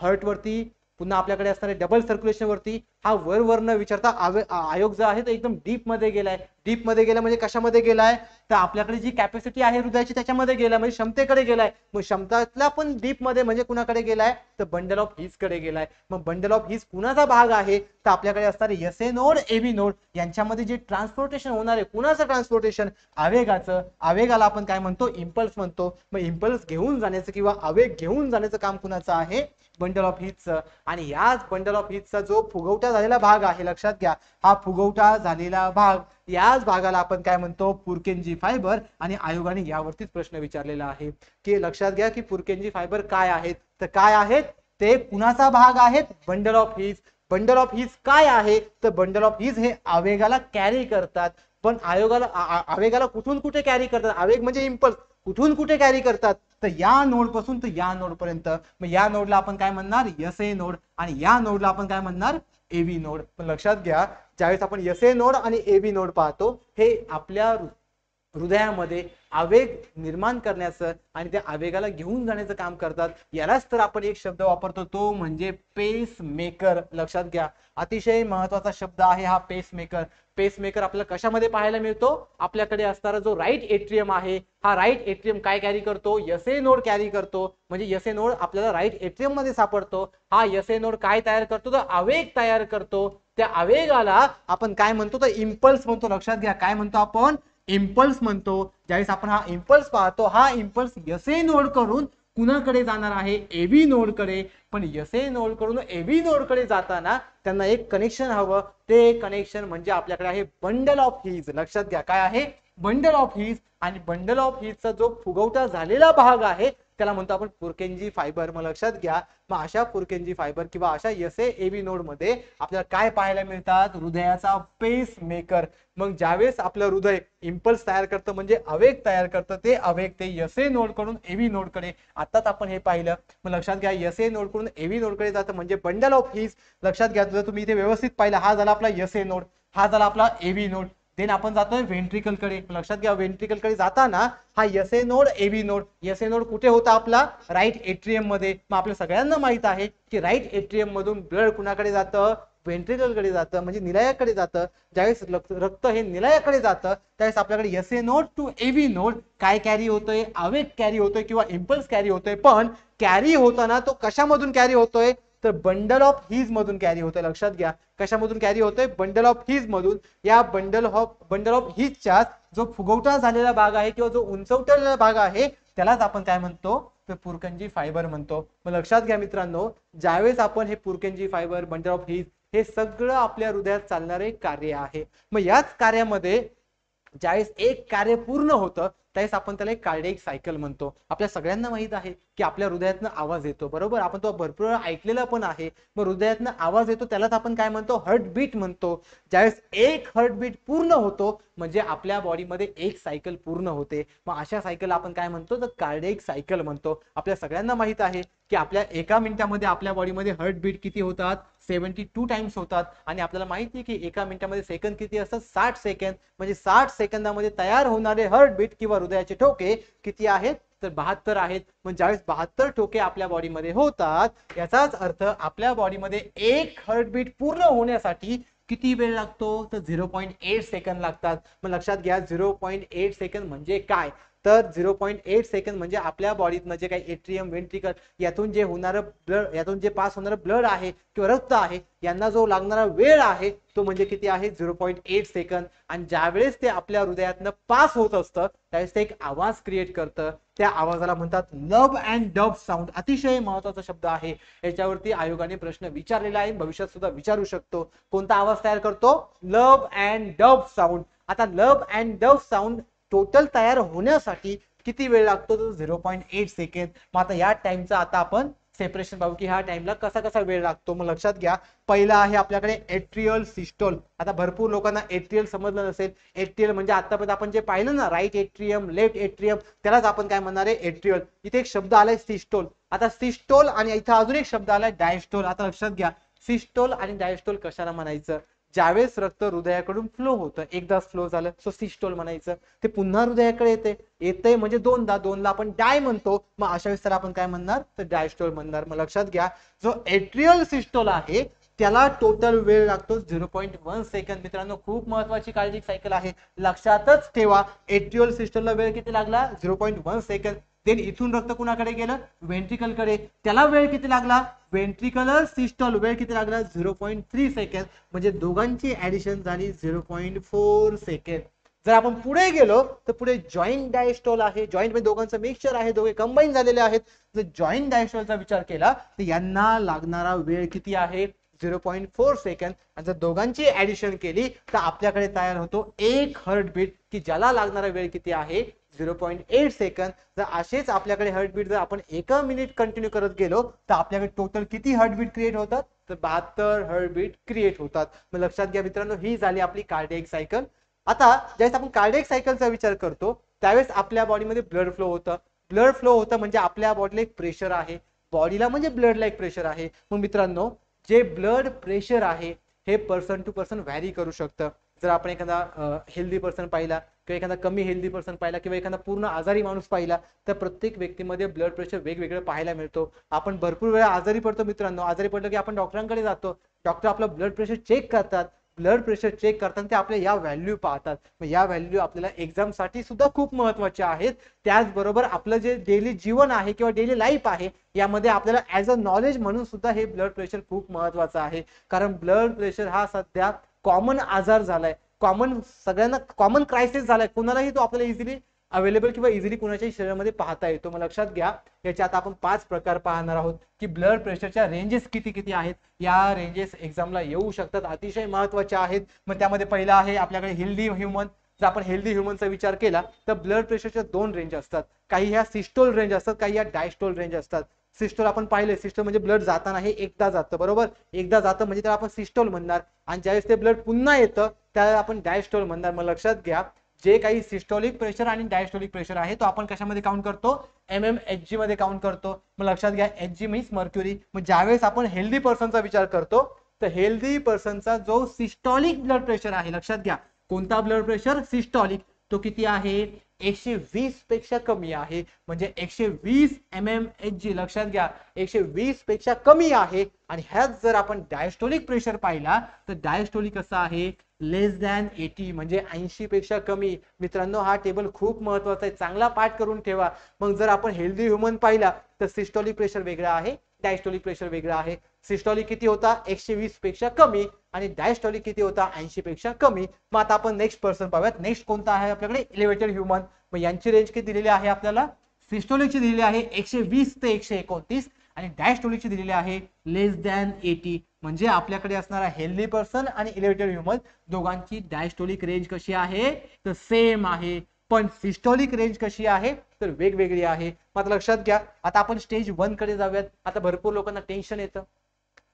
हर्ट वरती, पुन्हा आपल्याकडे असणारे डबल सर्क्युलेशन वरती हा वर न विचारता आयोग जो आहे तो एकदम डीप मध्ये गेलाय. डीप मध्ये गेला म्हणजे कशामध्ये गेलाय, तर आपल्याकडे जी कॅपॅसिटी आहे हृदयाची त्याच्यामध्ये गेलाय, म्हणजे क्षमतेकडे गेलाय. मग क्षमतातला पण डीप मध्ये म्हणजे कुणाकडे गेलाय, तर बंडल ऑफ हीज कडे गेलाय. मग बंडल ऑफ हीज कुणाचा भाग आहे, तर आपल्याकडे असणारे एसए नोड, एव्ही नोड यांच्यामध्ये जे ट्रान्सपोर्टेशन होणार आहे, कुणाचं ट्रान्सपोर्टेशन, आवेगाचं. आवेगाला आपण काय म्हणतो, इम्पल्स म्हणतो. मग इम्पल्स घेऊन जाण्याचं किंवा आवेग घेऊन जाण्याचं काम कुणाचं आहे, बंडल ऑफ हीजचं. आणि याच बंडल ऑफ हीजचा जो फुगवटा झालेला भाग आहे, लक्षात घ्या, हा फुगवटा झालेला भाग, याच भागाला आपण काय म्हणतो, पुरकेंजी फायबर. आणि आयोगाने यावरतीच प्रश्न विचारलेला आहे की लक्षात घ्या की पुरकेंजी फायबर काय आहेत, तर काय आहेत, ते कुणाचा भाग आहेत, bundle of His. Bundle of His काय आहे, तर बंडल ऑफ हीज हे आवेगाला कॅरी करतात. पण आवेगाला कुठून कुठे कॅरी करतात, आवेग म्हणजे इम्पल्स, कुठून कुठे कॅरी करतात, तर या नोड पासून तर या नोड पर्यंत. मग या नोडला आपण काय म्हणणार, एसए नोड, आणि या नोडला आपण काय म्हणणार, एव्ही नोड. पण लक्षात घ्या, ज्यावेळेस आपण एसए नोड आणि एव्ही नोड पाहतो, हे आपल्या हृदयामध्ये आवेग निर्माण करण्याचं आणि त्या आवेगाला घेऊन जाण्याचं काम करतात. यालाच तर आपण एक शब्द वापरतो, तो म्हणजे पेस मेकर. लक्षात घ्या, अतिशय महत्वाचा शब्द आहे हा पेस मेकर. पेस मेकर आपल्याला कशामध्ये पाहायला मिळतो, आपल्याकडे असणारा जो राईट एट्रियम आहे, हा राईट एट्रियम काय कॅरी करतो, एसए नोड कॅरी करतो. म्हणजे एसए नोड आपल्याला राईट एट्रियम मध्ये सापडतो. हा एसए नोड काय तयार करतो, तर आवेग तयार करतो. त्या आवेगाला आपण काय म्हणतो, तर इम्पल्स म्हणतो. लक्षात घ्या, काय म्हणतो आपण, इम्पल्स म्हणतो. ज्यावेळेस आपण हा इम्पल्स पाहतो, हा इम्पल्स एसए नोड करून कुणाकडे जाणार आहे, एव्ही नोड कडे. पण एसए नोड कडून एव्ही नोड कडे जाताना त्यांना एक कनेक्शन हवं, ते कनेक्शन म्हणजे आपल्याकडे आहे बंडल ऑफ हीज. लक्षात घ्या, काय आहे, बंडल ऑफ हीज. आणि बंडल ऑफ हीजचा जो फुगवटा झालेला भाग आहे त्याला म्हणतो आपण पुरकेंजी फायबर. मग लक्षात घ्या, मग अशा पुरकेंजी फायबर किंवा अशा एसए एव्ही नोड मध्ये आपल्याला काय पाहायला मिळतात, हृदयाचा पेस मेकर. मग ज्यावेळेस आपलं हृदय इम्पल्स तयार करतं म्हणजे आवेग तयार करतं, ते आवेग ते एसए नोड कडून एव्ही नोड कडे. आताच आपण हे पाहिलं. मग लक्षात घ्या, एसए नोड कडून एव्ही नोड कडे जातं म्हणजे बंडल ऑफ हीज. लक्षात घ्या, जर तुम्ही इथे व्यवस्थित पाहिलं, हा झाला आपला एसए नोड, हा झाला आपला एव्ही नोड. देन आपण जातोय व्हेंट्रिकल कडे. लक्षात घ्या व्हेंट्रिकल कडे जाताना हा S A node AB node, S A node कुठे होता आपला राईट एट्रियम मध्ये. मग आपल्या सगळ्यांना माहित आहे की राईट एट्रियम मधून ब्लड कुणाकडे जातं व्हेंट्रिकल कडे जातं म्हणजे निलयाकडे जातं. ज्यावेळेस रक्त हे निलयाकडे जातं त्यावेळेस आपल्याकडे S A node to AB node काय कॅरी होतोय आवेग कॅरी होतोय किंवा इम्पल्स कॅरी होतोय. पण कॅरी होताना तो कशामधून कॅरी होतोय तर बंडल ऑफ हीज मधून कॅरी होतोय. लक्षात घ्या कशामधून कॅरी होतोय बंडल ऑफ हीज मधून. या बंडल ऑफ हीजच्या जो फुगवटा झालेला भाग आहे किंवा जो उंचवटलेला भाग आहे त्यालाच आपण काय म्हणतो तर पुरकंजी फायबर म्हणतो. मग लक्षात घ्या मित्रांनो ज्यावेळेस आपण हे Purkinje fibre bundle of His हे सगळं आपल्या हृदयात चालणारे कार्य आहे. मग याच कार्यामध्ये ज्यावेळेस एक कार्य पूर्ण होतं त्यावेळेस आपण त्याला एक कार्डियक सायकल म्हणतो. आपल्या सगळ्यांना माहित आहे की आपल्या हृदयातनं आवाज येतो बरोबर, आपण तो भरपूर ऐकलेला पण आहे. मग हृदयातनं आवाज येतो त्यालाच आपण काय म्हणतो हार्टबीट म्हणतो. ज्यावेळेस एक हार्टबीट पूर्ण होतो म्हणजे आपल्या बॉडीमध्ये एक सायकल पूर्ण होते. मग अशा सायकल आपण काय म्हणतो तर कार्डियक सायकल म्हणतो. आपल्या सगळ्यांना माहित आहे की आपल्या एका मिनिटामध्ये आपल्या बॉडीमध्ये हार्टबीट किती होतात 72 टाइम्स होतात. आणि आपल्याला माहिती आहे की एका मिनिटामध्ये सेकंद किती असतात 60 सेकंद. म्हणजे 60 सेकंदामध्ये तयार होणारे हार्टबीट किंवा हृदयाचे ठोके किती आहेत तर 72 आहेत. मग ज्यावेळेस 72 ठोके आपल्या बॉडीमध्ये होतात याचाच अर्थ आपल्या बॉडीमध्ये एक हार्टबीट पूर्ण होण्यासाठी किती वेळ लागतो तर 0.8 सेकंद लागतात. मग लक्षात घ्या 0.8 सेकंद म्हणजे काय तर 0.8 सेकंद म्हणजे आपल्या बॉडीतनं जे काही एट्रियम व्हेंट्रिकल यातून जे होणारं ब्लड यातून जे पास होणारं ब्लड आहे किंवा रक्त आहे यांना जो लागणारा वेळ आहे तो म्हणजे किती आहे 0.8 सेकंद. आणि ज्यावेळेस ते आपल्या हृदयातनं पास होत असतं त्यावेळेस ते एक आवाज क्रिएट करतं. त्या आवाजाला म्हणतात लव अँड डब साऊंड. अतिशय महत्वाचा शब्द आहे. याच्यावरती आयोगाने प्रश्न विचारलेला आहे भविष्यात सुद्धा विचारू शकतो. कोणता आवाज तयार करतो लव अँड डब साऊंड. आता लव अँड डब साऊंड टोटल तयार होण्यासाठी किती वेळ लागतो तो 0.8 सेकंद. मग आता या टाइमचा आता आपण सेपरेशन पाहू की ह्या टाइमला कसा कसा वेळ लागतो. मग लक्षात घ्या पहिला आहे आपल्याकडे एट्रियल सिस्टोल. आता भरपूर लोकांना एट्रियल समजलं नसेल. एट्रियल म्हणजे आतापर्यंत आपण जे पाहिलं ना राईट एट्रियम लेफ्ट एट्रियम त्यालाच आपण काय म्हणणार आहे एट्रियल. इथे एक शब्द आलाय सिस्टोल. आता सिस्टोल आणि इथं अजून एक शब्द आलाय डायस्टोल. आता लक्षात घ्या सिस्टोल आणि डायस्टोल कशाला म्हणायचं ज्यावेळेस रक्त हृदयाकडून फ्लो होतं एकदाच फ्लो झालं सो सिस्टोल म्हणायचं. ते पुन्हा हृदयाकडे येते म्हणजे दोनला आपण डाय म्हणतो. मग अशा वेळेस त्याला आपण काय म्हणणार तर डायस्टोल म्हणणार. मग लक्षात घ्या जो एट्रियल सिस्टोल आहे त्याला टोटल वेळ लागतो 0.1 सेकंद. मित्रांनो खूप महत्वाची कार्डियक सायकल आहे लक्षातच ठेवा. एट्रियल सिस्टोलला वेळ किती लागला 0.1 सेकंद. देन इथून रक्त कुणाकडे गेलं व्हेंट्रिकल कडे त्याला वेळ किती लागला व्हेंट्रिकलर सिस्टोल वेळ किती लागला 0.3 सेकंद. म्हणजे दोघांची ऍडिशन झाली 0.4 सेकंद. जर आपण पुढे गेलो तर पुढे जॉईंट डायस्टोल आहे. जॉईंट मध्ये दोघांचं मिक्सचर आहे दोघे कंबाईन झालेले आहेत. जर जॉईंट डायस्टोलचा विचार केला तर यांना लागणारा वेळ किती आहे 0.4 सेकंद. आणि जर दोघांची ऍडिशन केली तर आपल्याकडे तयार होतो एक हार्टबीट की ज्याला लागणारा वेळ किती आहे 0.8 सेकंद. जर असेच आपल्याकडे हार्टबीट जर आपण एका मिनिट कंटिन्यू करत गेलो तर आपल्याकडे टोटल किती हार्टबीट क्रिएट होतात तर 72 हार्टबीट क्रिएट होतात. मग लक्षात घ्या मित्रांनो ही झाली आपली कार्डियक सायकल. आता ज्यावेळेस आपण कार्डियक सायकलचा विचार करतो त्यावेळेस आपल्या बॉडीमध्ये ब्लड फ्लो होतं. ब्लड फ्लो होतं म्हणजे आपल्या बॉडीला एक प्रेशर आहे. बॉडीला म्हणजे ब्लडला एक प्रेशर आहे. मग मित्रांनो जे ब्लड प्रेशर आहे हे पर्सन टू पर्सन व्हॅरी करू शकतं. जर आपण एखादा हेल्दी पर्सन पाहिला किंवा एखादा कमी हेल्दी पर्सन पाहिला किंवा एखादा पूर्ण आजारी माणूस पाहिला तर प्रत्येक व्यक्तीमध्ये ब्लड प्रेशर वेगवेगळं पाहायला मिळतो. आपण भरपूर वेळा आजारी पडतो मित्रांनो. आजारी पडलं की आपण डॉक्टरांकडे जातो. डॉक्टर आपलं ब्लड प्रेशर चेक करतात. ब्लड प्रेशर चेक करताना ते आपल्या या व्हॅल्यू पाहतात. या व्हॅल्यू आपल्याला एक्झाम साठी सुद्धा खूप महत्वाच्या आहेत. त्याचबरोबर आपलं जे डेली जीवन आहे किंवा डेली लाईफ आहे यामध्ये आपल्याला ऍज अ नॉलेज म्हणून सुद्धा हे ब्लड प्रेशर खूप महत्वाचं आहे. कारण ब्लड प्रेशर हा सध्या कॉमन आजार झालाय. कॉमन सगळ्यांना कॉमन क्रायसिस झालाय. कुणालाही तो आपल्याला इझिली अवेलेबल किंवा इझिली कुणाच्याही शरीरामध्ये पाहता येतो. मग लक्षात घ्या याचे आता आपण 5 प्रकार पाहणार आहोत की ब्लड प्रेशरच्या रेंजेस किती किती आहेत. या रेंजेस एक्झामला येऊ शकतात अतिशय महत्वाच्या आहेत. मग त्यामध्ये पहिला आहे आपल्याकडे हेल्दी ह्युमन. जर आपण हेल्दी ह्युमनचा विचार केला तर ब्लड प्रेशरच्या 2 रेंज असतात. काही ह्या सिस्टोल रेंज असतात काही ह्या डायस्टोल रेंज असतात. सिस्टोल आपण पाहिले सिस्टोल म्हणजे ब्लड जाताना हे एकदा जातं बरोबर. एकदा जातं म्हणजे त्याला आपण सिस्टोल म्हणणार. आणि ज्यावेळेस ते ब्लड पुन्हा येतं त्याला आपण डायस्टोल म्हणणार. मग लक्षात घ्या जे काही सिस्टोलिक प्रेशर आणि डायस्टोलिक प्रेशर आहे तो आपण कशामध्ये काउंट करतो mmHg मध्ये काउंट करतो. मग लक्षात घ्या Hg मीन्स मर्क्युरी. मग ज्यावेळेस आपण हेल्दी पर्सनचा विचार करतो तर हेल्दी पर्सनचा जो सिस्टोलिक ब्लड प्रेशर आहे लक्षात घ्या कोणता ब्लड प्रेशर? सिस्टॉलिक. तो किती आहे? 120 पेक्षा कमी आहे. म्हणजे 120 mmHg. लक्षात घ्या, 120 पेक्षा कमी आहे. आणि ह्याच जर आपण डायस्टोलिक प्रेशर पाहिला तर डायस्टोलिक कसा आहे? लेस दॅन 80, म्हणजे 80 पेक्षा कमी. मित्रांनो, हा टेबल खूप महत्वाचा आहे, चांगला पाठ करून ठेवा. मग जर आपण हेल्दी ह्युमन पाहिला तर सिस्टोलिक प्रेशर वेगळा आहे, डायस्टोलिक प्रेशर वेगळा आहे. सिस्टोलिक किती होता? 120 पेक्षा कमी. आणि डायस्टोलिक किती होता? 80 पेक्षा कमी. मग आता आपण नेक्स्ट पर्सन पाहूयात. नेक्स्ट कोणता आहे आपल्याकडे? Elevated human. मग यांची रेंज किती दिलेली आहे आपल्याला? सिस्टोलिकची दिलेली आहे 120 ते 129 आणि डायस्टोलिकची दिलेली आहे लेस दॅन 80. म्हणजे आपल्याकडे असणारा हेल्दी पर्सन आणि एलिव्हेटेड ह्युमन दोघांची डायस्टोलिक रेंज कशी आहे? तर सेम आहे. पण सिस्टोलिक रेंज कशी आहे? तर वेगवेगळी आहे. आता लक्षात घ्या, आता आपण स्टेज 1 कडे जाऊयात. आता भरपूर लोकांना टेन्शन येतं,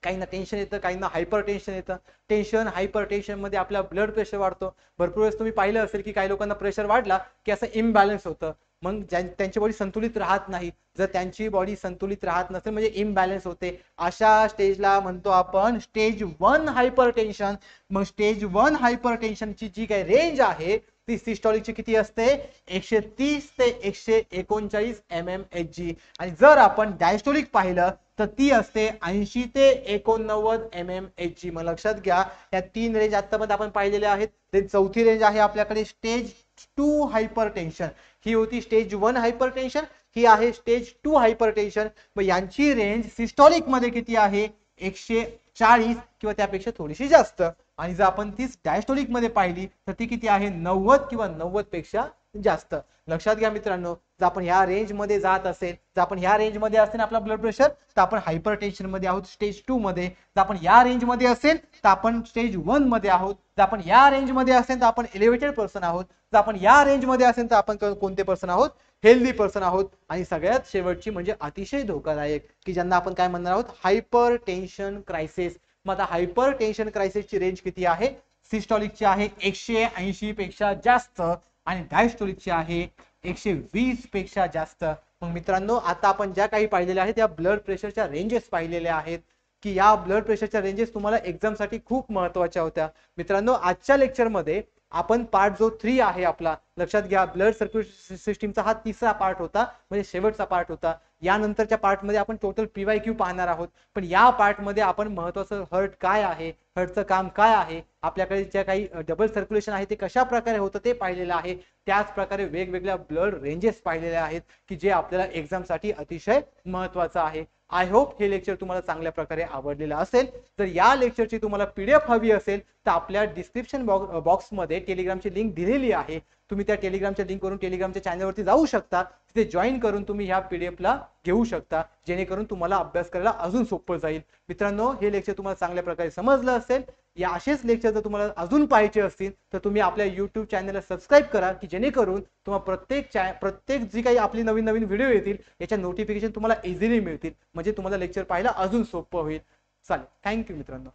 काहींना टेन्शन येतं, काहींना हायपर टेन्शन येतं. टेन्शन, हायपर टेन्शन मध्ये आपला ब्लड प्रेशर वाढतो. भरपूर वेळेस तुम्ही पाहिलं असेल की काही लोकांना प्रेशर वाढला की असं इम्बॅलन्स होतं. मग त्यांची बॉडी संतुलित राहत नाही. जर त्यांची बॉडी संतुलित राहत नसेल म्हणजे इम्बॅलन्स होते, अशा स्टेजला म्हणतो आपण स्टेज 1 हायपर टेन्शन. मग स्टेज 1 हायपर टेन्शनची जी काही रेंज आहे ती सिस्टॉलिकची किती असते? 130 ते 139 mmHg. आणि जर आपण डायस्टोलिक पाहिलं तर ती असते 80 ते 89 mmHg. मग लक्षात घ्या, या 3 रेंज आतापर्यंत आपण पाहिलेल्या आहेत. ते चौथी रेंज आहे आपल्याकडे स्टेज 2 हायपर टेन्शन. ही होती स्टेज 1 हायपर टेन्शन, ही आहे स्टेज 2 हायपर टेन्शन. मग यांची रेंज सिस्टॉलिक मध्ये किती आहे? 140 किंवा त्यापेक्षा थोडीशी जास्त. आणि जर आपण ती डायस्टोलिक मध्ये पाहिली तर ती किती आहे? 90 किंवा 90 पेक्षा जास्त. लक्षात घ्या मित्रांनो, जर आपण ह्या रेंज मध्ये जात असेल, जर आपण ह्या रेंज मध्ये असेल आपला ब्लड प्रेशर, तर आपण हायपर टेन्शन मध्ये आहोत स्टेज 2 मध्ये. जर आपण या रेंज मध्ये असेल तर आपण स्टेज 1 मध्ये आहोत. जर आपण या रेंज मध्ये असेल तर आपण एलिव्हेटेड पर्सन आहोत. जर आपण या रेंज मध्ये असेल तर आपण कोणते पर्सन आहोत? हेल्दी पर्सन आहोत. आणि सगळ्यात शेवटची म्हणजे अतिशय धोकादायक, की ज्यांना आपण काय म्हणणार आहोत? Hyper tension crisis. मग आता हायपर टेन्शन क्रायसिसची रेंज किती आहे? सिस्टॉलिकची आहे 180 पेक्षा जास्त आणि डायस्टोलिकची आहे 120 पेक्षा जास्त. मग मित्रांनो, आता आपण ज्या काही पाहिलेल्या आहेत त्या ब्लड प्रेशरच्या रेंजेस पाहिलेल्या आहेत, की या ब्लड प्रेशरच्या रेंजेस तुम्हाला एक्झाम साठी खूप महत्वाच्या होत्या. मित्रांनो, आजच्या लेक्चर मध्ये आपण पार्ट जो 3 आहे आपला, लक्षात घ्या, ब्लड सर्क्युलेशन सिस्टीमचा हा तिसरा पार्ट होता, म्हणजे शेवटचा पार्ट होता. यानंतरच्या पार्ट मध्ये आपण टोटल PYQ पाहणार आहोत. पण या पार्ट मध्ये आपण महत्वाचं हर्ट काय आहे, हर्टचं काम काय आहे, आपल्याकडे ज्या काही डबल सर्क्युलेशन आहे ते कशा प्रकारे होतं ते पाहिलेलं आहे. त्याच प्रकारे वेगवेगळ्या ब्लड रेंजेस पाहिलेल्या आहेत, की जे आपल्याला एक्झाम साठी अतिशय महत्वाचं आहे. आय होप हे लेक्चर तुम्हाला चांगल्या प्रकारे आवडलेलं असेल. जर या लेक्चरची तुम्हाला PDF हवी असेल तर आपल्या डिस्क्रिप्शन बॉक्स मध्ये टेलिग्रामची लिंक दिलेली आहे. तुम्ही त्या टेलिग्रामच्या लिंकवरून टेलिग्रामच्या चॅनलवरती जाऊ शकता. तिथे जॉईन करून तुम्ही ह्या PDF ला घेऊ शकता, जेणेकरून तुम्हाला अभ्यास करायला अजून सोपं जाईल. मित्रांनो, हे लेक्चर तुम्हाला चांगल्या प्रकारे समजलं असेल. या असेच लेक्चर जर तुम्हाला अजून पाहायचे असतील तर तुम्ही आपल्या YouTube चॅनलला सबस्क्राईब करा, की जेणेकरून तुम्हाला प्रत्येक जी काही आपली नवीन नवीन व्हिडिओ येतील याच्या नोटिफिकेशन तुम्हाला इझिली मिळतील, म्हणजे तुम्हाला लेक्चर पाहायला अजून सोपं होईल. चालेल, थँक्यू मित्रांनो.